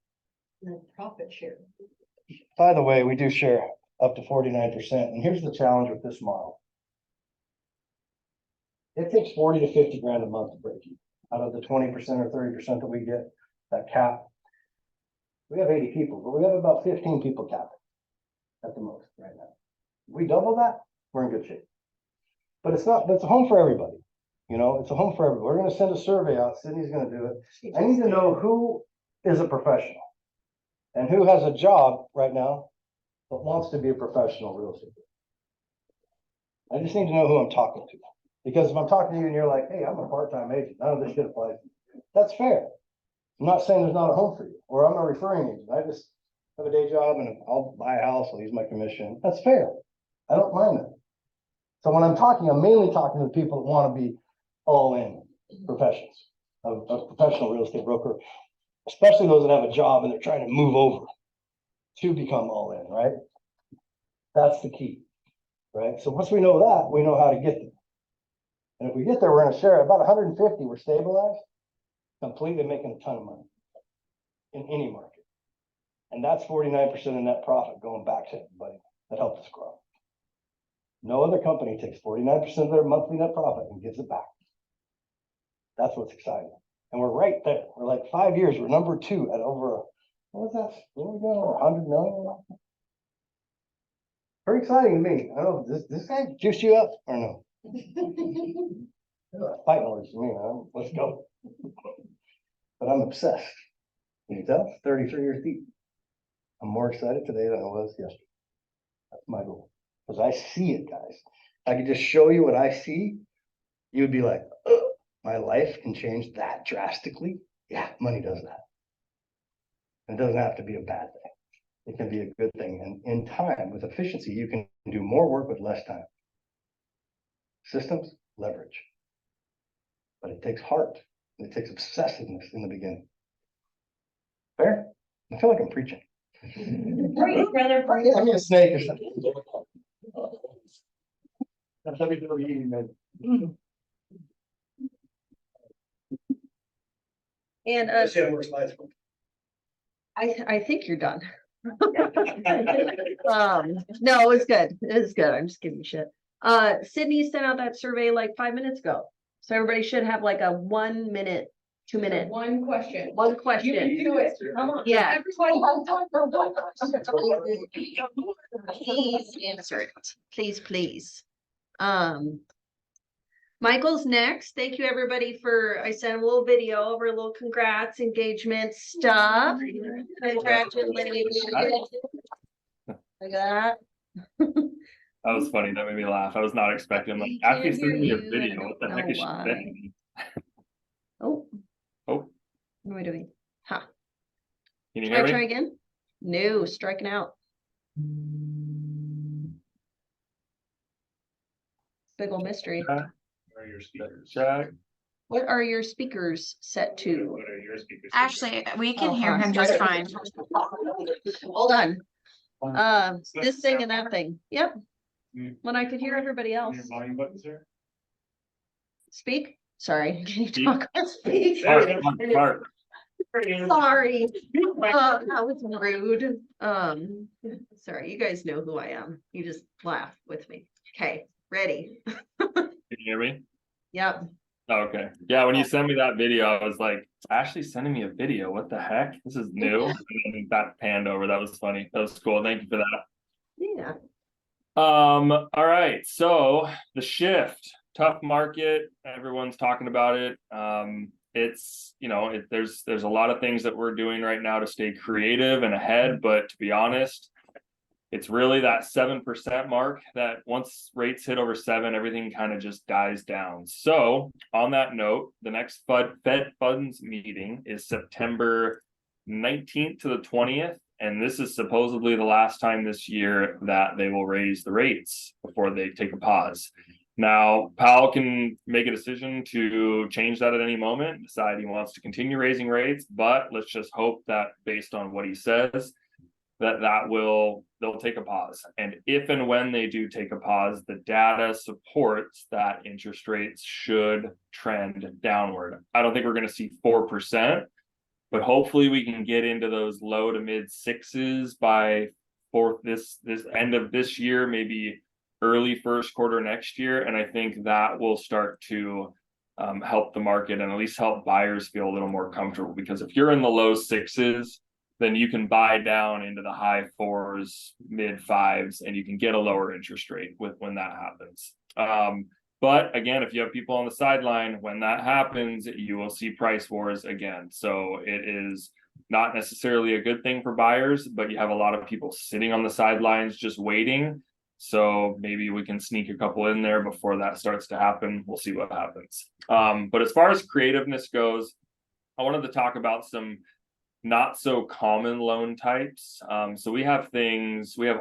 Profit share. By the way, we do share up to 49%. And here's the challenge with this model. It takes 40 to 50 grand a month to break even. Out of the 20% or 30% that we get, that cap. We have 80 people, but we have about 15 people capped at the most right now. If we double that, we're in good shape. But it's a home for everybody. You know, it's a home for everybody. We're going to send a survey out. Sydney's going to do it. I need to know who is a professional and who has a job right now but wants to be a professional real estate. I just need to know who I'm talking to. Because if I'm talking to you and you're like, hey, I'm a part-time agent, none of this shit applies to me. That's fair. I'm not saying there's not a home for you, or I'm a referring agent. I just have a day job and I'll buy a house, I'll use my commission. That's fair. I don't mind that. So when I'm talking, I'm mainly talking to people that want to be all in professions, a professional real estate broker, especially those that have a job and they're trying to move over to become all in, right? That's the key, right? So once we know that, we know how to get there. And if we get there, we're going to share about 150. We're stabilized, completely making a ton of money in any market. And that's 49% of net profit going back to everybody that helped us grow. No other company takes 49% of their monthly net profit and gives it back. That's what's exciting. And we're right there. We're like 5 years, we're number 2 at over, what was that? Where we go? 100 million? Very exciting to me. I don't know, this guy juice you up or no? Fighting words to me, huh? Let's go. But I'm obsessed. Can you tell? 33 years deep. I'm more excited today than I was yesterday. That's my goal. Because I see it, guys. I could just show you what I see. You'd be like, ugh, my life can change that drastically. Yeah, money does that. It doesn't have to be a bad thing. It can be a good thing. And in time, with efficiency, you can do more work with less time. Systems, leverage. But it takes heart. It takes obsessiveness in the beginning. Fair? I feel like I'm preaching. Breathe, brother, breathe. I'm a snake or something. That's WWE, man. And Let's see how it works. I think you're done. No, it was good. It was good. I'm just giving you shit. Sydney sent out that survey like 5 minutes ago. So everybody should have like a 1 minute, 2 minute. One question. One You can question. do it. Come on. Yeah. Everybody has time for one question. Please answer it. Please, please. Michael's next. Thank you everybody for, I sent a little video over a little congrats, engagement stuff. Congratulations. Like that. That was funny. That made me laugh. I was not expecting, like, I after can't sending me hear a you. video, I what the don't heck know is she why. saying? Oh, Oh, what am I doing? Huh. can you Should I hear try me? again? No, striking out. Big ol' mystery. Check. Are your speakers? Check. What are your speakers set to? What are your speakers? Actually, we can Oh, hear huh, him so I just don't- fine. Hold on. This thing and that thing. Yep. When I could hear everybody else. Your volume buttons there? Speak. Sorry. Can you Speak. talk? Speak. Mark, Mark, Sorry. That was rude. Sorry, you guys know who I am. You just laugh with me. Okay, ready. can you hear me? Yep. Oh, okay. Yeah, when you sent me that video, I was like, it's actually sending me a video. What the heck? This is new. And then that panned over. That was funny. That was cool. Thank you for that. Yeah. All right. So the shift, tough market. Everyone's talking about it. It's, you know, there's a lot of things that we're doing right now to stay creative and ahead, but to be honest, it's really that 7% mark that once rates hit over 7, everything kind of just dies down. So on that note, the next Fed funds meeting is September 19th to the 20th. And this is supposedly the last time this year that they will raise the rates before they take a pause. Now, Powell can make a decision to change that at any moment, decide he wants to continue raising rates, but let's just hope that based on what he says, they'll take a pause. And if and when they do take a pause, the data supports that interest rates should trend downward. I don't think we're going to see 4%, but hopefully we can get into those low to mid 6s by this end of this year, maybe early first quarter next year. And I think that will start to help the market and at least help buyers feel a little more comfortable, because if you're in the low 6s, then you can buy down into the high 4s, mid 5s, and you can get a lower interest rate when that happens. But again, if you have people on the sideline, when that happens, you will see price wars again. So it is not necessarily a good thing for buyers, but you have a lot of people sitting on the sidelines just waiting. So maybe we can sneak a couple in there before that starts to happen. We'll see what happens. But as far as creativeness goes, I wanted to talk about some not so common loan types. So we have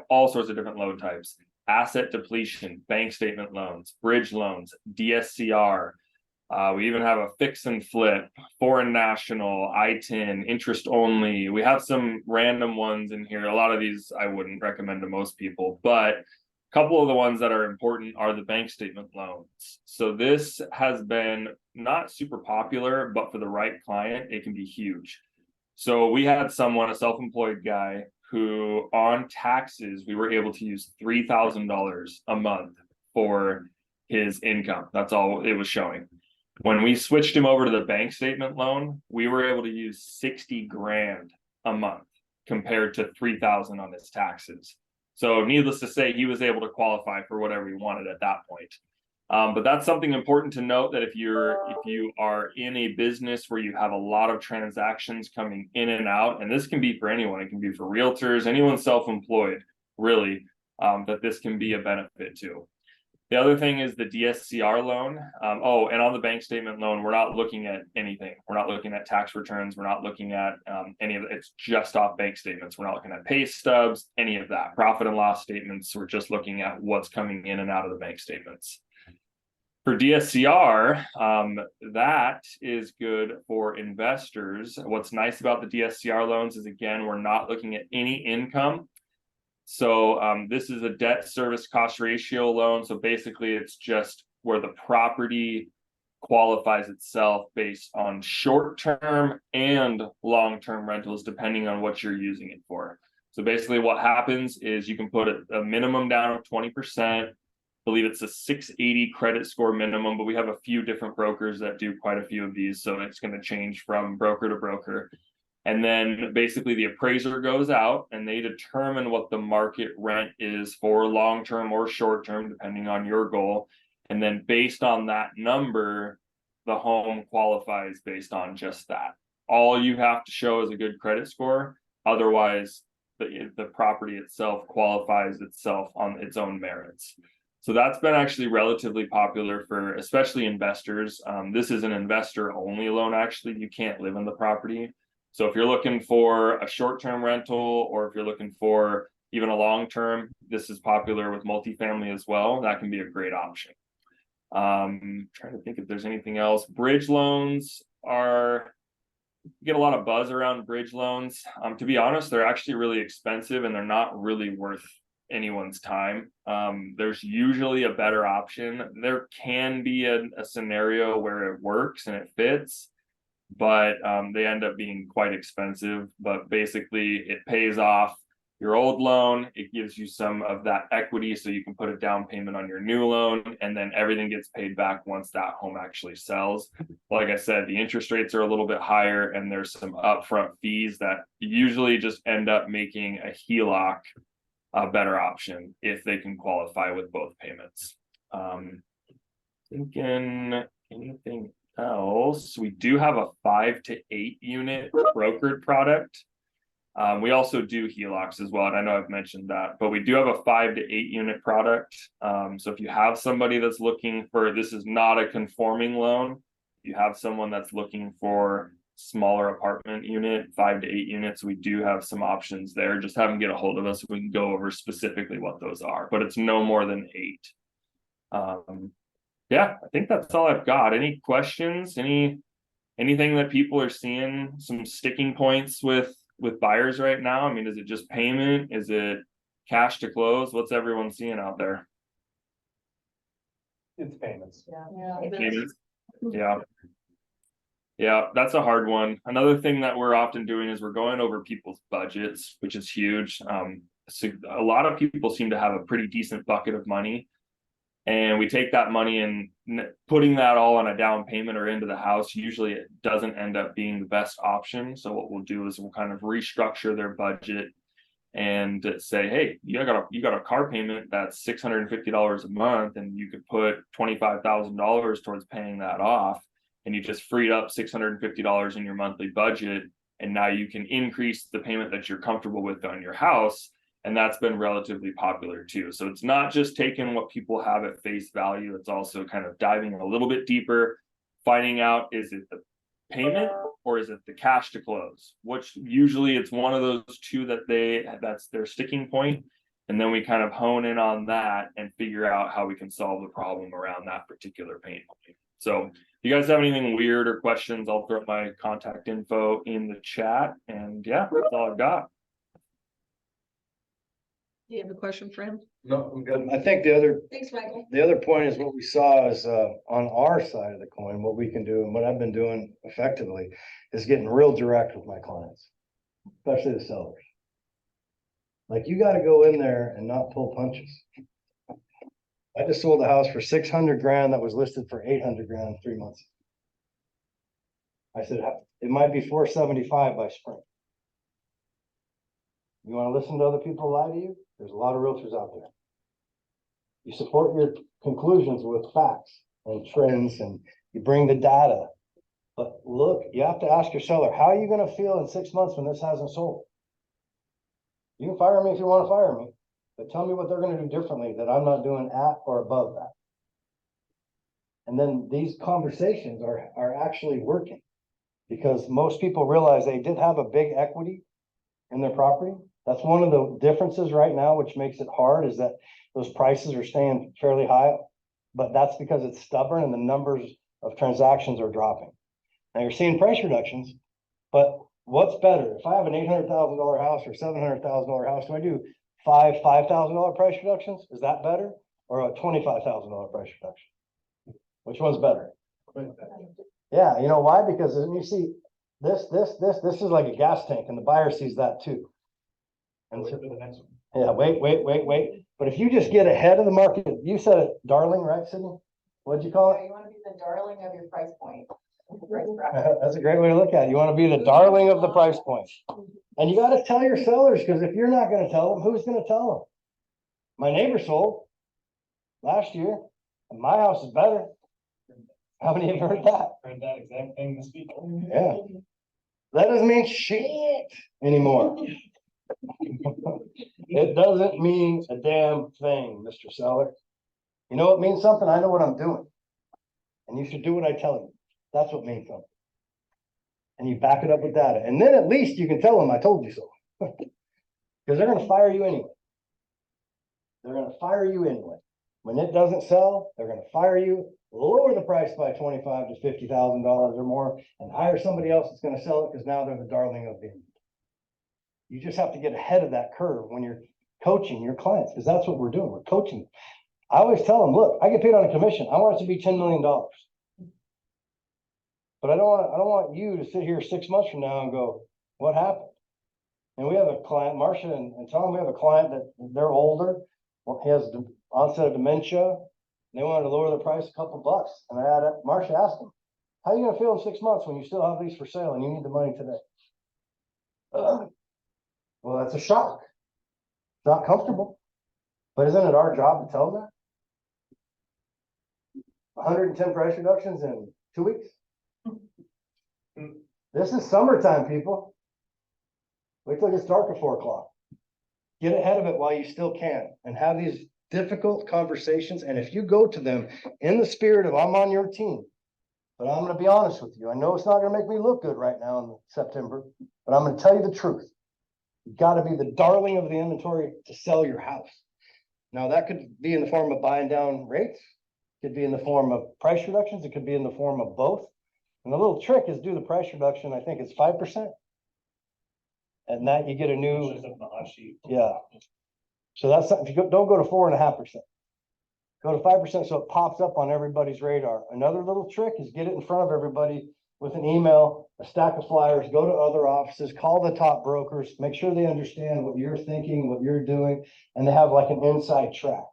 all sorts of different loan types: asset depletion, bank statement loans, bridge loans, DSCR. We even have a fix and flip, foreign national, ITIN, interest only. We have some random ones in here. A lot of these I wouldn't recommend to most people, but a couple of the ones that are important are the bank statement loans. So this has been not super popular, but for the right client, it can be huge. So we had a self-employed guy who on taxes, we were able to use $3,000 a month for his income. That's all it was showing. When we switched him over to the bank statement loan, we were able to use 60 grand a month compared to 3,000 on his taxes. So needless to say, he was able to qualify for whatever he wanted at that point. But that's something important to note, that if you are in a business where you have a lot of transactions coming in and out, and this can be for anyone, it can be for realtors, anyone self-employed, really, that this can be a benefit to. The other thing is the DSCR loan. Oh, and on the bank statement loan, we're not looking at anything. We're not looking at tax returns. We're not looking at any of it. It's just off bank statements. We're not looking at pay stubs, any of that. Profit and loss statements. We're just looking at what's coming in and out of the bank statements. For DSCR, that is good for investors. What's nice about the DSCR loans is, again, we're not looking at any income. So this is a debt service cost ratio loan. So basically it's just where the property qualifies itself based on short-term and long-term rentals, depending on what you're using it for. So basically what happens is you can put a minimum down of 20%. I believe it's a 680 credit score minimum, but we have a few different brokers that do quite a few of these. So it's going to change from broker to broker. And then basically the appraiser goes out and they determine what the market rent is for long-term or short-term, depending on your goal. And then based on that number, the home qualifies based on just that. All you have to show is a good credit score. Otherwise, the property itself qualifies itself on its own merits. So that's been actually relatively popular for especially investors. This is an investor-only loan, actually. You can't live in the property. So if you're looking for a short-term rental, or if you're looking for even a long-term, this is popular with multifamily as well. That can be a great option. Trying to think if there's anything else. Bridge loans get a lot of buzz around bridge loans. To be honest, they're actually really expensive and they're not really worth anyone's time. There's usually a better option. There can be a scenario where it works and it fits, but they end up being quite expensive. But basically it pays off your old loan. It gives you some of that equity so you can put a down payment on your new loan, and then everything gets paid back once that home actually sells. Like I said, the interest rates are a little bit higher and there's some upfront fees that usually just end up making a HELOC a better option if they can qualify with both payments. Thinking anything else, we do have a 5 to 8 unit brokered product. We also do HELOCs as well, and I know I've mentioned that, but we do have a 5 to 8 unit product. So if you have somebody that's looking for, this is not a conforming loan. If you have someone that's looking for smaller apartment unit, 5 to 8 units, we do have some options there. Just have them get a hold of us so we can go over specifically what those are, but it's no more than 8. Yeah, I think that's all I've got. Any questions? Anything that people are seeing, some sticking points with buyers right now? I mean, is it just payment? Is it cash to close? What's everyone seeing out there? It's payments. Payments. Yeah, that's a hard one. Another thing that we're often doing is we're going over people's budgets, which is huge. So a lot of people seem to have a pretty decent bucket of money, and we take that money and putting that all on a down payment or into the house, usually it doesn't end up being the best option. So what we'll do is we'll kind of restructure their budget and say, hey, you got a car payment that's $650 a month, and you could put $25,000 towards paying that off, and you just freed up $650 in your monthly budget, and now you can increase the payment that you're comfortable with on your house. And that's been relatively popular too. So it's not just taking what people have at face value, it's also kind of diving a little bit deeper, finding out, is it the payment or is it the cash to close? Which usually it's one of those two that's their sticking point. And then we kind of hone in on that and figure out how we can solve the problem around that particular pain point. So if you guys have anything weird or questions, I'll throw my contact info in the chat. And yeah, that's all I've got. Do you have a question for him? No, I'm good. I think Thanks, Michael. the other point is what we saw is on our side of the coin, what we can do and what I've been doing effectively is getting real direct with my clients, especially the sellers. Like, you got to go in there and not pull punches. I just sold a house for 600 grand that was listed for 800 grand in 3 months. I said, it might be 475 by spring. You wanna listen to other people lie to you? There's a lot of realtors out there. You support your conclusions with facts and trends, and you bring the data. But look, you have to ask your seller, how are you gonna feel in 6 months when this hasn't sold? You can fire me if you wanna fire me, but tell me what they're gonna do differently that I'm not doing at or above that. And then these conversations are actually working. Because most people realize they did have a big equity in their property. That's one of the differences right now, which makes it hard, is that those prices are staying fairly high. But that's because it's stubborn and the numbers of transactions are dropping. Now you're seeing price reductions, but what's better? If I have an $800,000 house or $700,000 house, do I do $5,000 price reductions? Is that better? Or a $25,000 price reduction? Which one's better? Yeah, you know why? Because when you see this is like a gas tank and the buyer sees that too. And so, yeah, wait. But if you just get ahead of the market, you said it, darling, right, Sydney? What'd you call it? You wanna be the darling of your price point. That's a great way to look at it. You want to be the darling of the price point. And you got to tell your sellers, because if you're not going to tell them, who's going to tell them? My neighbor sold last year, and my house is better. How many have heard that? Heard that exact thing this week. Yeah. That doesn't mean shit anymore. It doesn't mean a damn thing, Mr. Seller. You know what means something? I know what I'm doing. And you should do what I tell you. That's what means something. And you back it up with data. And then at least you can tell them I told you so. Because they're going to fire you anyway. They're going to fire you anyway. When it doesn't sell, they're going to fire you, lower the price by $25,000 to $50,000 or more, and hire somebody else that's going to sell it because now they're the darling of the inventory. You just have to get ahead of that curve when you're coaching your clients, because that's what we're doing. We're coaching. I always tell them, look, I get paid on a commission. I want it to be $10 million. But I don't want you to sit here 6 months from now and go, what happened? And we have a client, Marcia and Tom, we have a client that they're older. Well, he has onset of dementia. And they wanted to lower the price a couple bucks. And Marcia asked him, how are you gonna feel in 6 months when you still have these for sale and you need the money today? Well, that's a shock. It's not comfortable. But isn't it our job to tell them that? 110 price reductions in 2 weeks? This is summertime, people. Wait till it gets dark at 4 o'clock. Get ahead of it while you still can and have these difficult conversations. And if you go to them in the spirit of I'm on your team, but I'm going to be honest with you. I know it's not going to make me look good right now in September, but I'm going to tell you the truth. You got to be the darling of the inventory to sell your house. Now that could be in the form of buying down rates. It could be in the form of price reductions. It could be in the form of both. And the little trick is do the price reduction. I think it's 5%. And that you get a new, yeah. So that's something, if you don't go to 4.5%, go to 5% so it pops up on everybody's radar. Another little trick is get it in front of everybody with an email, a stack of flyers, go to other offices, call the top brokers, make sure they understand what you're thinking, what you're doing, and they have like an inside track.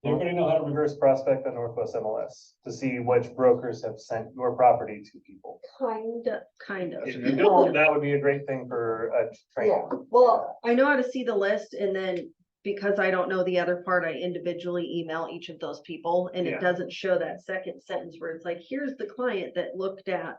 Everybody know how to reverse prospect on Northwest MLS to see which brokers have sent your property to people. Kind of. If you don't, that would be a great thing for a training. Well, I know how to see the list, and then because I don't know the other part, I individually email each of those people, and Yeah. it doesn't show that second sentence where it's like, here's the client that looked at.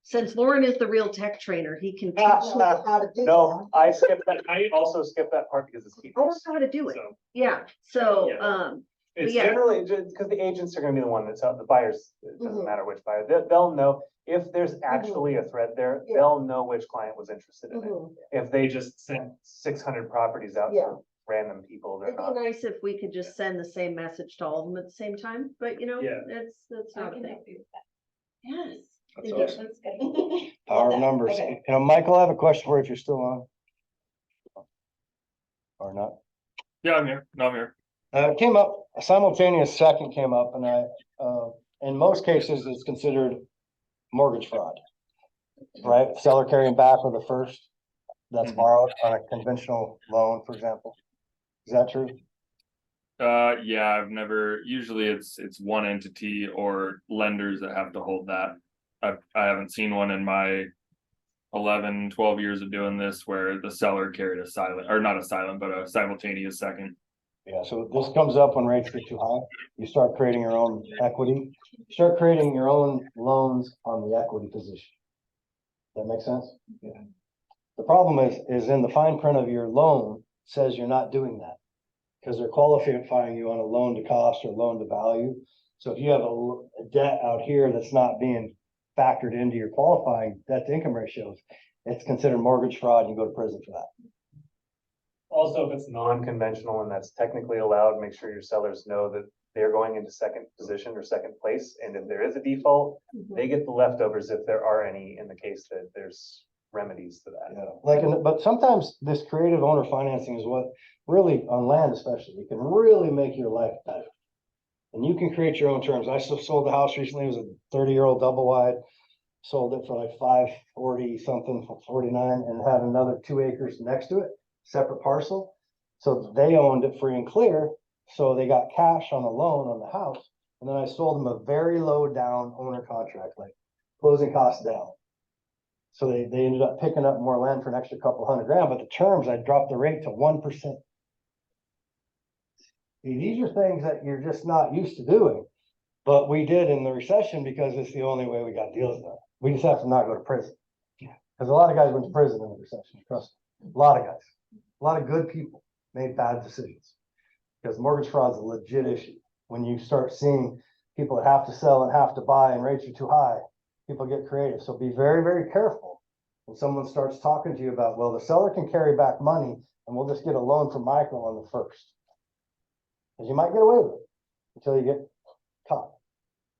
Since Loren is the real tech trainer, he can teach me how to do No, I skipped that. I also skipped that part because it's. I don't know how to do it. So Yeah, so, Yeah. It's yeah. generally just because the agents are gonna be the one that's out, the buyers, it doesn't Mhm. matter which buyer, they'll know if there's actually a thread there, Yeah. they'll know which client was interested in it. Mhm. If they just sent 600 properties out Yeah. to random people, they're It'd be not. nice if we could just send the same message to all of them at the same time, but you know, Yeah. that's not a thing. Yes. That's Thank you. awesome. That's good. Power Love of that. numbers. Okay. You know, Michael, I have a question for you if you're still on. Or not. Yeah, I'm here. No, I'm here. It came up, a simultaneous second came up, and in most cases, it's considered mortgage fraud. Right? Seller carrying back with a first that's Mhm. borrowed on a conventional loan, for example. Is that true? Yeah, I've never, usually it's one entity or lenders that have to hold that. I haven't seen one in my 11, 12 years of doing this where the seller carried a silent, or not a silent, but a simultaneous second. Yeah, so this comes up when rates get too high. You start creating your own equity, start creating your own loans on the equity position. That make sense? Yeah. The problem is in the fine print of your loan says you're not doing that. Because they're qualifying you on a loan to cost or loan to value. So if you have a debt out here that's not being factored into your qualifying debt to income ratios, it's considered mortgage fraud and you go to prison for that. Also, if it's non-conventional and that's technically allowed, make sure your sellers know that they're going into second position or second place. And if there is a default, they get the leftovers if there are any, in the case that there's remedies to that. Yeah, but sometimes this creative owner financing is what really, on land especially, it can really make your life better. And you can create your own terms. I sold the house recently. It was a 30-year-old double wide. Sold it for like 540 something, for 49, and had another 2 acres next to it, separate parcel. So they owned it free and clear. So they got cash on a loan on the house. And then I sold them a very low down owner contract, like closing costs down. So they ended up picking up more land for an extra couple $100,000, but the terms, I dropped the rate to 1%. These are things that you're just not used to doing, but we did in the recession because it's the only way we got deals done. We just have to not go to prison. Because a lot of guys went to prison in the recession, trust me. A lot of guys, a lot of good people made bad decisions. Because mortgage fraud is a legit issue. When you start seeing people that have to sell and have to buy and rates are too high, people get creative. So be very, very careful when someone starts talking to you about, well, the seller can carry back money and we'll just get a loan from Michael on the first. Because you might get away with it until you get caught,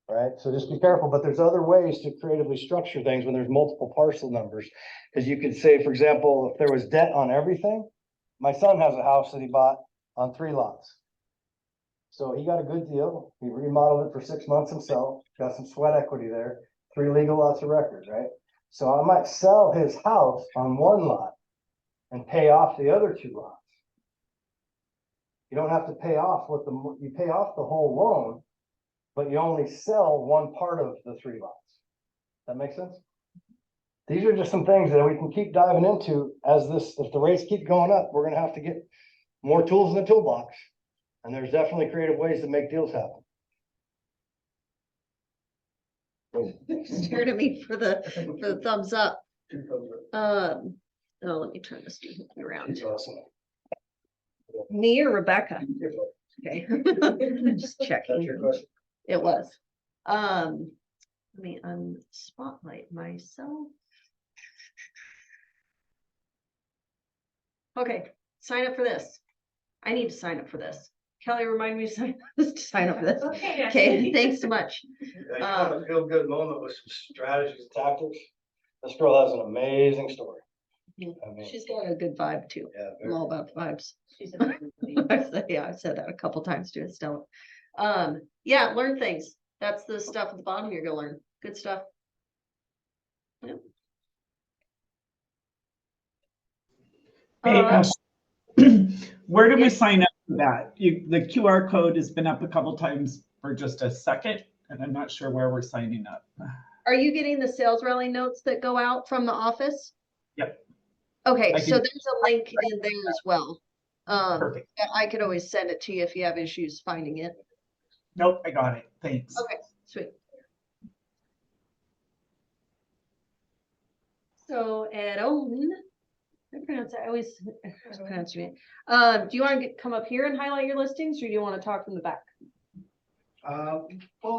right? So just be careful, but there's other ways to creatively structure things when there's multiple parcel numbers. Because you could say, for example, if there was debt on everything, my son has a house that he bought on 3 lots. So he got a good deal. He remodeled it for 6 months himself, got some sweat equity there, 3 legal lots of record, right? So I might sell his house on 1 lot and pay off the other 2 lots. You don't have to pay off you pay off the whole loan, but you only sell one part of the 3 lots. That makes sense? These are just some things that we can keep diving into if the rates keep going up, we're going to have to get more tools in the toolbox. And there's definitely creative ways to make deals happen. Stared at me for the thumbs up. Oh, let me turn this around. Awesome. Me or Rebecca? Okay. Just checking. It was. Let me unspotlight myself. Okay, sign up for this. I need to sign up for this. Kelly, remind me to sign up for this. Okay, thanks so much. A feel good moment with some strategies and tactics. This girl has an amazing story. I mean, She's got a good vibe too. yeah, I'm all about vibes. Yeah, I've said that a couple times to Estella. Yeah, learn things. That's the stuff at the bottom you're gonna learn. Good stuff. Yep. Hey, where do we yes. sign up for that? The QR code has been up a couple times for just a second, and I'm not sure where we're signing up. Are you getting the sales rally notes that go out from the office? Yep. Okay, so there's a link in there as well. Perfect. I could always send it to you if you have issues finding it. Nope, I got it. Thanks. Okay, sweet. So Aaron, I always pronounce your name. Do you want to come up here and highlight your listings, or do you want to talk from the back? Well,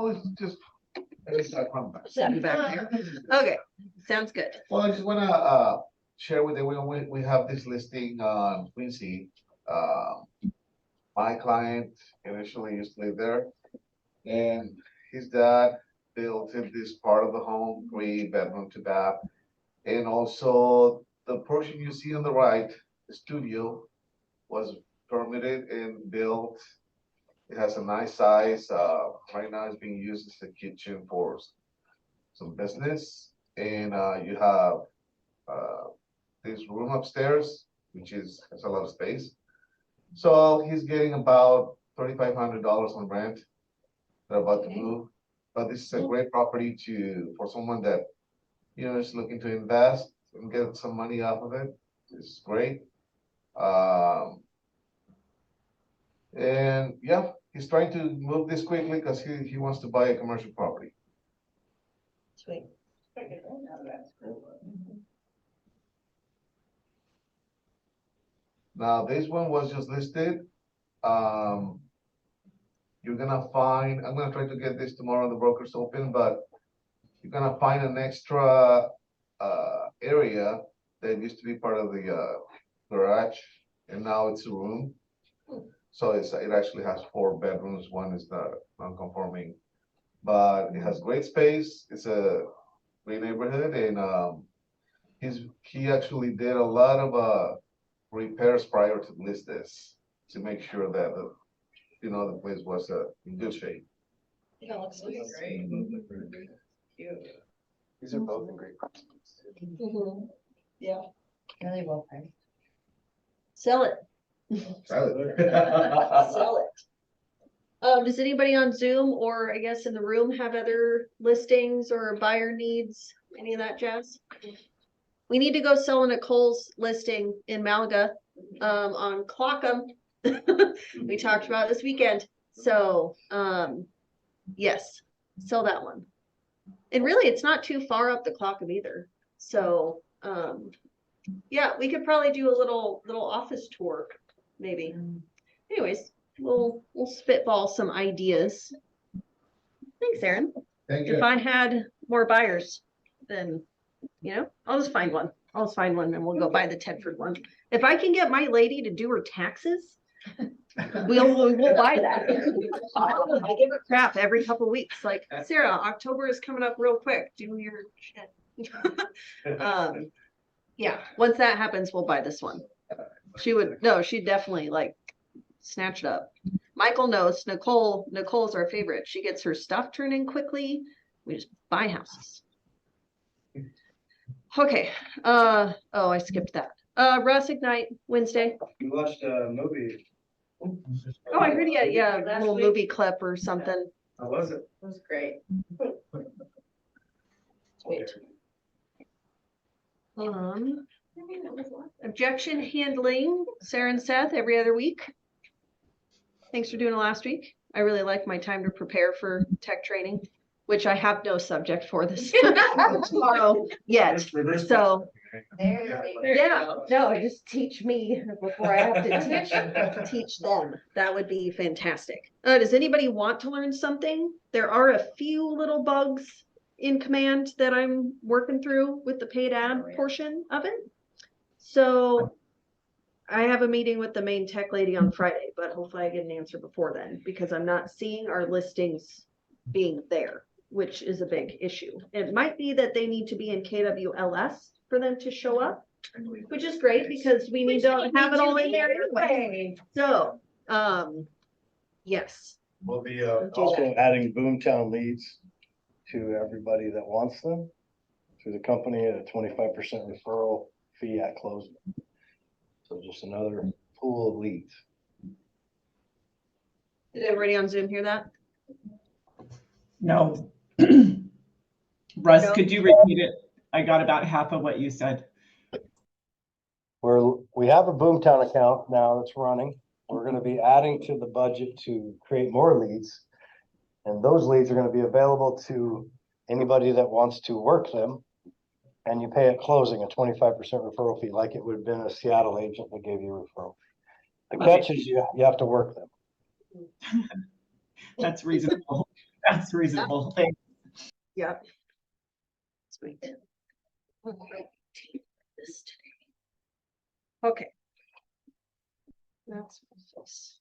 it's just, Sitting back there. Okay, sounds good. well, I just wanna, share with everyone, we have this listing on Quincy. My client initially used to live there, and his dad built in this part of the home, 3-bedroom to bath. And also the portion you see on the right, the studio, was permitted and built. It has a nice size. Right now it's being used as a kitchen for some business. And you have this room upstairs, which has a lot of space. So he's getting about $3,500 on rent. They're about to move, but this is a great property for someone that, is looking to invest and get some money off of it. It's great. And yeah, he's trying to move this quickly because he wants to buy a commercial property. Sweet. Now, this one was just listed. You're gonna find, I'm gonna try to get this tomorrow, the brokers open, but you're gonna find an extra area that used to be part of the garage, and now it's a room. So it actually has 4 bedrooms. One is the non-conforming, but it has great space. It's a great neighborhood, and he actually did a lot of repairs prior to list this to make sure that the place was in good shape. Yeah, looks great. These are both in great prices. Yeah. Really well priced. Sell it. Sell it. Does anybody on Zoom or I guess in the room have other listings or buyer needs, any of that jazz? We need to go sell Nicole's listing in Malaga, on Clockham. We talked about this weekend. So, yes, sell that one. And really, it's not too far up the Clockham either. So, yeah, we could probably do a little office tour, maybe. Anyways, we'll spitball some ideas. Thanks, Aaron. Thank you. If I had more buyers, then, I'll just find one. I'll just find one and we'll go buy the Tedford one. If I can get my lady to do her taxes, we'll buy that. I give her crap every couple weeks. Like, Sarah, October is coming up real quick. Do your shit. Yeah, once that happens, we'll buy this one. She'd definitely like snatch it up. Michael knows Nicole's our favorite. She gets her stuff turned in quickly. We just buy houses. Okay. I skipped that. Russ Ignite Wednesday. You watched a movie. Oh, I heard you. Yeah, a little movie clip or something. How was it? It was great. Wait. Objection handling, Sarah and Seth every other week. Thanks for doing it last week. I really like my time to prepare for tech training, which I have no subject for this tomorrow yet. So, yeah, no, just teach me before I have to teach them. That would be fantastic. Does anybody want to learn something? There are a few little bugs in command that I'm working through with the paid ad portion of it. So I have a meeting with the main tech lady on Friday, but hopefully I get an answer before then because I'm not seeing our listings being there, which is a big issue. It might be that they need to be in KWLS for them to show up, which is great because we need to have it all in there anyway. So, yes. We'll be also adding Boomtown leads to everybody that wants them through the company at a 25% referral fee at closing. So just another pool of leads. Did everybody on Zoom hear that? No. Russ, No. could you repeat it? I got about half of what you said. We have a Boomtown account now that's running. We're going to be adding to the budget to create more leads. And those leads are going to be available to anybody that wants to work them. And you pay at closing a 25% referral fee, like it would have been a Seattle agent that gave you a referral. The catch is you have to work them. That's reasonable. That's reasonable. Thanks. Yep. Sweet. Okay. That's this.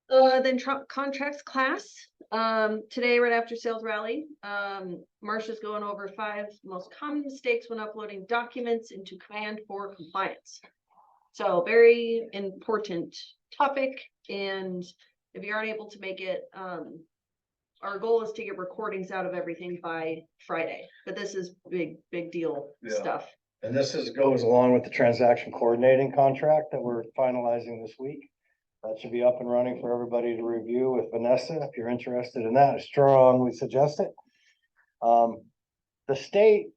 Then contracts class, today, right after sales rally, Marsha's going over 5 most common mistakes when uploading documents into Command for compliance. So very important topic. And if you aren't able to make it, our goal is to get recordings out of everything by Friday, but this is big deal stuff. And goes along with the transaction coordinating contract that we're finalizing this week. That should be up and running for everybody to review with Vanessa. If you're interested in that, I strongly suggest it. The state,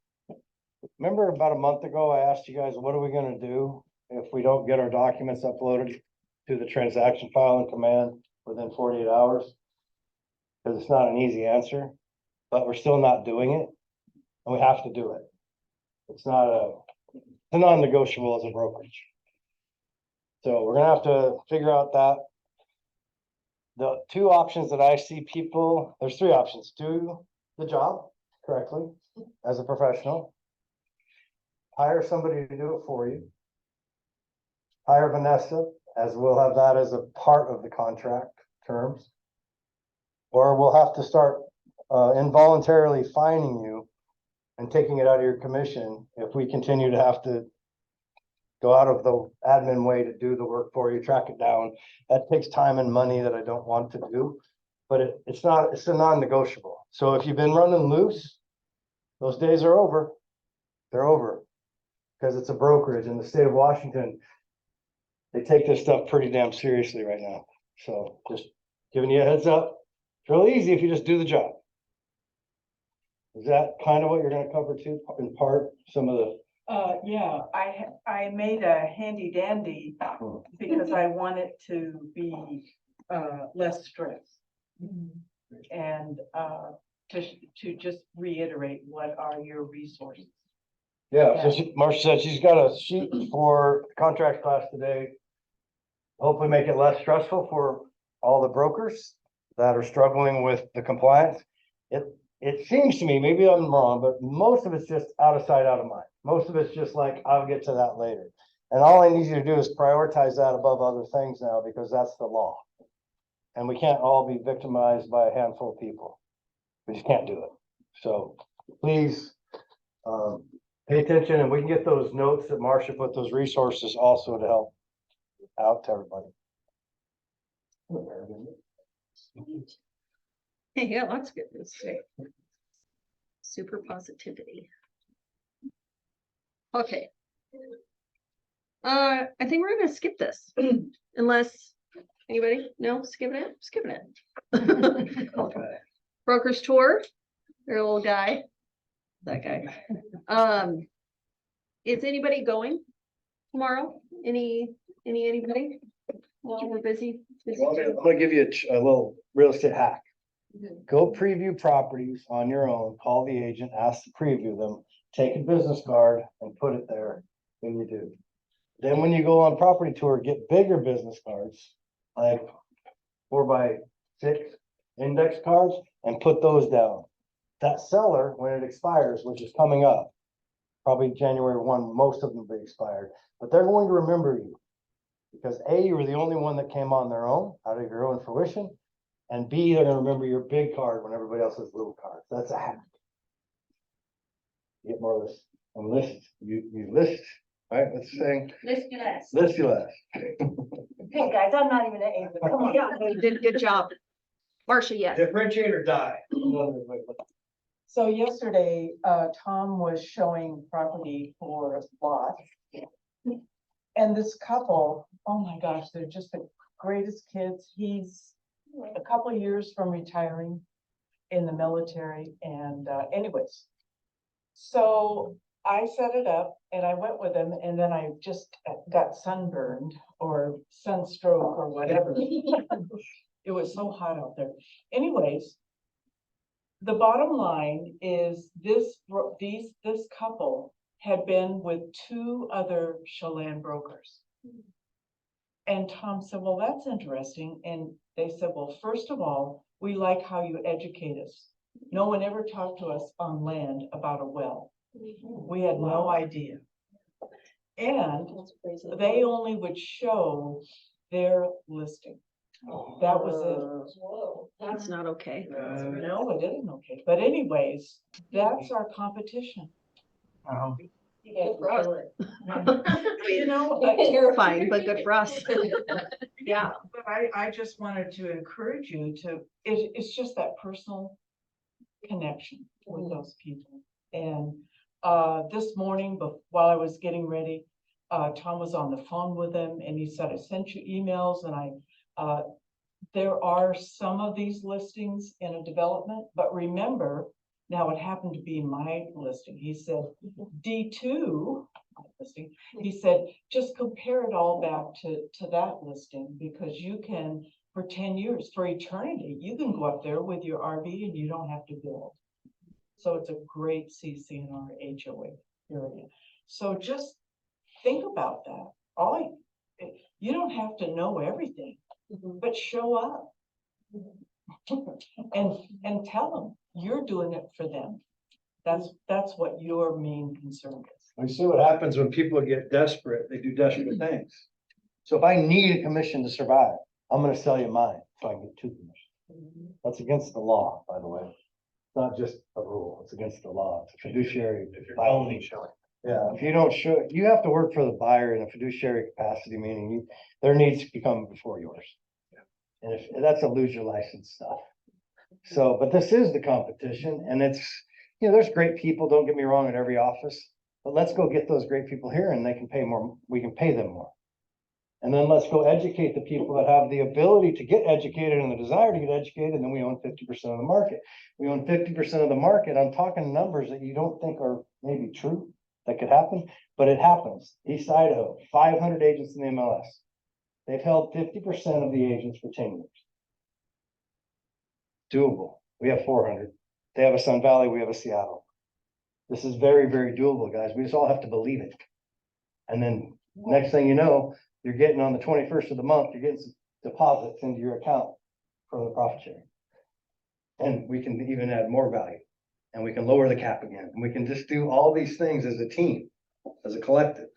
remember about a month ago, I asked you guys, what are we gonna do if we don't get our documents uploaded to the transaction file in command within 48 hours? Because it's not an easy answer, but we're still not doing it, and we have to do it. It's a non-negotiable as a brokerage. So we're gonna have to figure out that. The two options that I see people, there's three options: do the job correctly as a professional, hire somebody to do it for you, hire Vanessa, as we'll have that as a part of the contract terms, or we'll have to start involuntarily fining you and taking it out of your commission if we continue to have to go out of the admin way to do the work for you, track it down. That takes time and money that I don't want to do, but it's a non-negotiable. So if you've been running loose, those days are over. They're over. Because it's a brokerage in the state of Washington. They take this stuff pretty damn seriously right now. So just giving you a heads up. It's really easy if you just do the job. Is that kind of what you're gonna cover too, in part, some of the? Yeah, I made a handy dandy because I want it to be, less stress. And, to just reiterate, what are your resources? Yeah, so Marcia said she's got a sheet for the contract class today. Hopefully make it less stressful for all the brokers that are struggling with the compliance. It seems to me, maybe I'm wrong, but most of it's just out of sight, out of mind. Most of it's just like, I'll get to that later. And all I need you to do is prioritize that above other things now, because that's the law. And we can't all be victimized by a handful of people. We just can't do it. So please, pay attention, and we can get those notes that Marcia put, those resources also to help out to everybody. Yeah, that's good. Super positivity. Okay. I think we're gonna skip this unless anybody, no, skipping it. Brokers tour, their little guy, that guy. Is anybody going tomorrow? Anybody? No, we're busy. I'm gonna give you a little real estate hack. Go preview properties on your own, call the agent, ask to preview them, take a business card and put it there when you do. Then when you go on property tour, get bigger business cards, like 4x6 index cards, and put those down. That seller, when it expires, which is coming up, probably January 1, most of them will be expired, but they're going to remember you. Because A, you were the only one that came on their own, out of your own fruition. And B, they're gonna remember your big card when everybody else has little cards. That's a hack. Get more lists and lists. You list, right? Let's say. List you last. List you last. Hey, guys, I'm not even an agent. Come on. Yeah, you did a good job. Marcia, yes. Differentiate or die. So yesterday, Tom was showing property for lots. And this couple, oh my gosh, they're just the greatest kids. He's a couple of years from retiring in the military, and anyways. So I set it up and I went with him, and then I just got sunburned or sunstroke or whatever. It was so hot out there. Anyways, the bottom line is this couple had been with 2 other Chelan brokers. And Tom said, well, that's interesting. And they said, well, first of all, we like how you educate us. No one ever talked to us on land about a well. We had no idea. And they only would show their listing. That was it. That's not okay. No, it isn't okay. But anyways, that's our competition. Good for us. You know, Terrifying, but good for us. Yeah. But I just wanted to encourage you to, it's just that personal connection with those people. And This morning, while I was getting ready, Tom was on the phone with him and he said, I sent you emails and there are some of these listings in a development, but remember, now it happened to be my listing. He said, D2 listing, he said, just compare it all back to that listing because you can, for 10 years, for eternity, you can go up there with your RV and you don't have to build. So it's a great CCNR HOA area. So just think about that. You don't have to know everything, but show up and tell them you're doing it for them. That's what your main concern is. We see what happens when people get desperate, they do desperate things. So if I need a commission to survive, I'm gonna sell you mine, so I can get 2 commissions. That's against the law, by the way. It's not just a rule, it's against the law, it's a fiduciary. If you're only showing. Yeah, if you don't show, you have to work for the buyer in a fiduciary capacity, meaning their needs become before yours. And if, that's a lose your license stuff. So, but this is the competition and it's, there's great people, don't get me wrong, at every office, but let's go get those great people here and they can pay more, we can pay them more. And then let's go educate the people that have the ability to get educated and the desire to get educated, and then we own 50% of the market. We own 50% of the market. I'm talking numbers that you don't think are maybe true, that could happen, but it happens. East Idaho, 500 agents in the MLS. They've held 50% of the agents for 10 years. Doable. We have 400. They have a Sun Valley, we have a Seattle. This is very, very doable, guys. We just all have to believe it. And then next thing you know, you're getting on the 21st of the month, you're getting some deposits into your account from the profit sharing. And we can even add more value and we can lower the cap again. And we can just do all these things as a team, as a collective.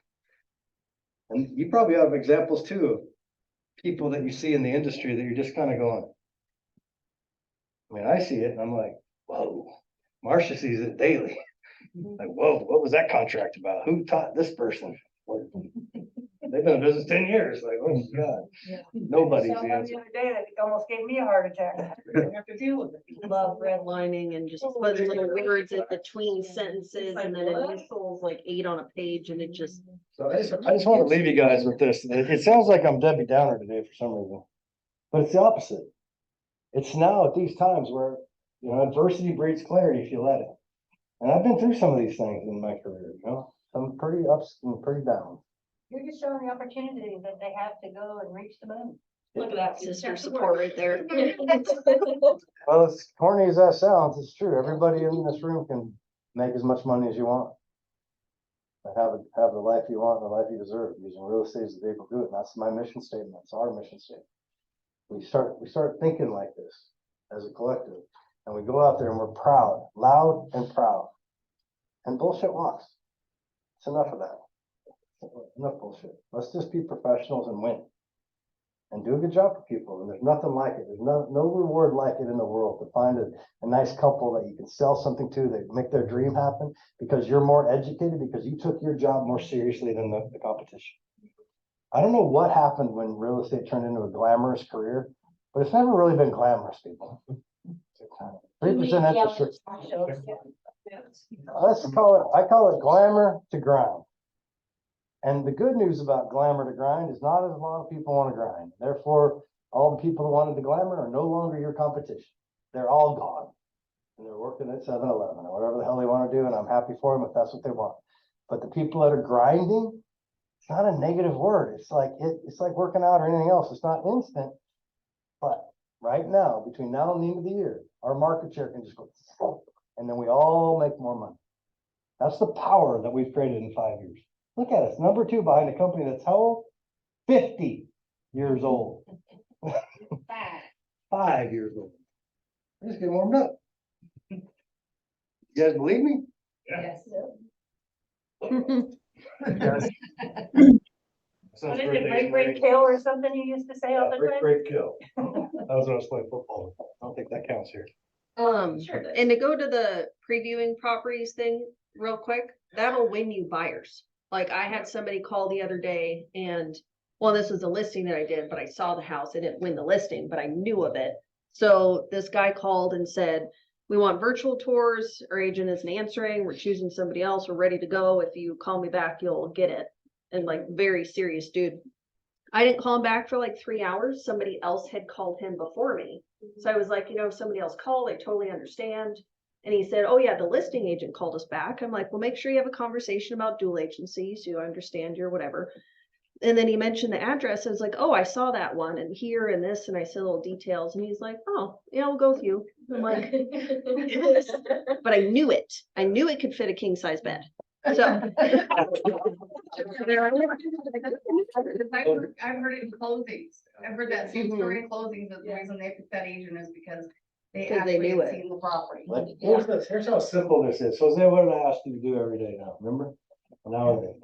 And you probably have examples too of people that you see in the industry that you're just kind of going. I mean, I see it and I'm like, whoa, Marcia sees it daily. Like, whoa, what was that contract about? Who taught this person? They've been in business 10 years. Like, oh my God, nobody's the answer. The other day, it almost gave me a heart attack. I have to deal with it. Love redlining and just put little words in between sentences and then initials like 8 on a page and it just. So I just want to leave you guys with this. It sounds like I'm Debbie Downer today for some reason, but it's the opposite. It's now at these times where, adversity breeds clarity if you let it. And I've been through some of these things in my career, some pretty ups and pretty downs. You're just showing the opportunity that they have to go and reach the moon. Look at that sister support right there. Well, as corny as that sounds, it's true. Everybody in this room can make as much money as you want. And have the life you want, and the life you deserve, using real estate as a vehicle to do it. And that's my mission statement. It's our mission statement. We start thinking like this as a collective, and we go out there and we're proud, loud and proud. And bullshit walks. It's enough of that. Enough bullshit. Let's just be professionals and win. And do a good job for people. And there's nothing like it. There's no reward like it in the world to find a nice couple that you can sell something to, that make their dream happen because you're more educated, because you took your job more seriously than the competition. I don't know what happened when real estate turned into a glamorous career, but it's never really been glamorous, people. 3% interest rate. I call it glamour to grind. And the good news about glamour to grind is not as a lot of people want to grind. Therefore, all the people who wanted the glamour are no longer your competition. They're all gone. And they're working at 7-Eleven or whatever the hell they want to do. And I'm happy for them if that's what they want. But the people that are grinding, it's not a negative word. It's like working out or anything else. It's not instant. But right now, between now and the end of the year, our market share can just go, and then we all make more money. That's the power that we've created in 5 years. Look at us, number 2 behind a company that's how old? 50 years old. 5 years old. We're just getting warmed up. You guys believe me? Yes. What is it, break kill or something you used to say all the time? Break kill. That was when I was playing football. I don't think that counts here. And to go to the previewing properties thing real quick, that'll win you buyers. Like I had somebody call the other day and, well, this was a listing that I did, but I saw the house. I didn't win the listing, but I knew of it. So this guy called and said, we want virtual tours. Our agent isn't answering. We're choosing somebody else. We're ready to go. If you call me back, you'll get it. And like very serious dude. I didn't call him back for like 3 hours. Somebody else had called him before me. So I was like, if somebody else called, I totally understand. And he said, oh yeah, the listing agent called us back. I'm like, well, make sure you have a conversation about dual agency so you understand your whatever. And then he mentioned the address. I was like, oh, I saw that one and here and this. And I said little details. And he's like, oh, yeah, we'll go with you. I'm like, but I knew it. I knew it could fit a king size bed. So. I've heard it in closings. I've heard that same story in closings, that the reason they picked that agent is because they actually knew had it. seen the property. Like, here's how simple this is. So Jose, what did I ask you to do every day now? Remember? An hour a day.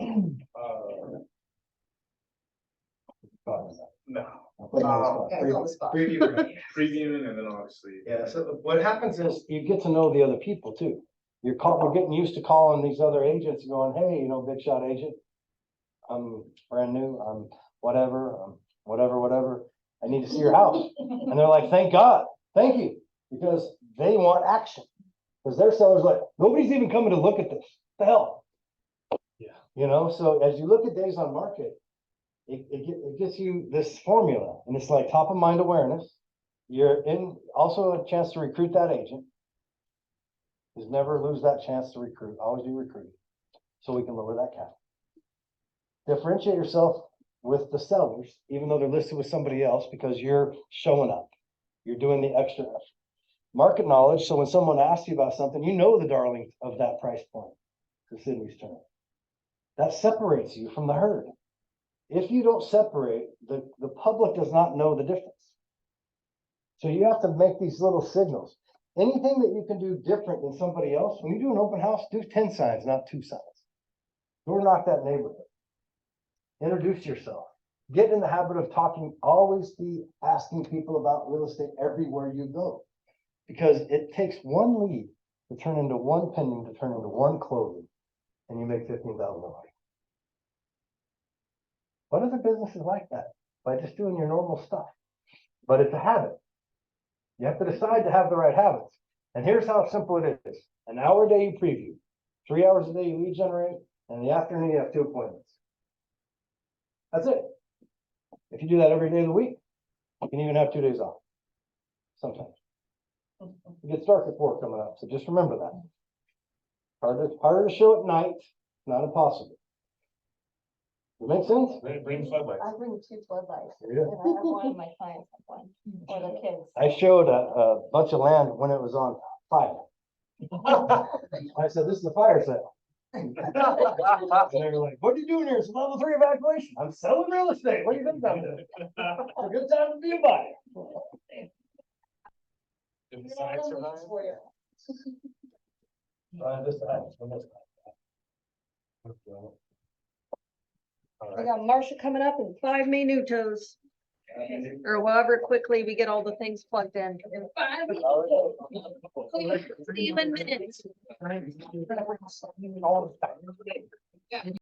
No. I'll put it on the spot. Previewing and then obviously. Yeah, so what happens is you get to know the other people too. We're getting used to calling these other agents and going, hey, big shot agent. I'm brand new, I'm whatever, whatever. I need to see your house. And they're like, thank God, thank you, because they want action. Because their seller's like, nobody's even coming to look at this. What the hell? Yeah. So as you look at days on market, it gets you this formula, and it's like top of mind awareness. You're in also a chance to recruit that agent. Is never lose that chance to recruit, always be recruiting, so we can lower that cap. Differentiate yourself with the sellers, even though they're listed with somebody else, because you're showing up. You're doing the extra effort. Market knowledge, so when someone asks you about something, the darling of that price point, to Sydney's term. That separates you from the herd. If you don't separate, the public does not know the difference. So you have to make these little signals. Anything that you can do different than somebody else, when you do an open house, do 10 signs, not 2 signs. Door knock that neighborhood. Introduce yourself. Get in the habit of talking, always be asking people about real estate everywhere you go. Because it takes one lead to turn into one pending, to turn into one closing, and you make $15,000. What other businesses like that? By just doing your normal stuff. But it's a habit. You have to decide to have the right habits. And here's how simple it is. An hour a day you preview. 3 hours a day you lead generate. And in the afternoon you have 2 appointments. That's it. If you do that every day of the week, you can even have 2 days off. Sometimes. It gets dark at 4 coming up. So just remember that. Harder to show at night. Not impossible. Does it make sense? Bring floodlights. I bring 2 floodlights. There you go. And I have one of my clients have one, or the kids. I showed a bunch of land when it was on fire. I said, this is a fire sale. And they were like, what are you doing here? It's a level 3 evacuation. I'm selling real estate. What do you think I'm doing? It's a good time to be a buyer. Did the signs survive? This side, on this side. I got Marcia coming up in 5 minutos. Or however quickly we get all the things plugged in. 5 minutes. 7 minutes.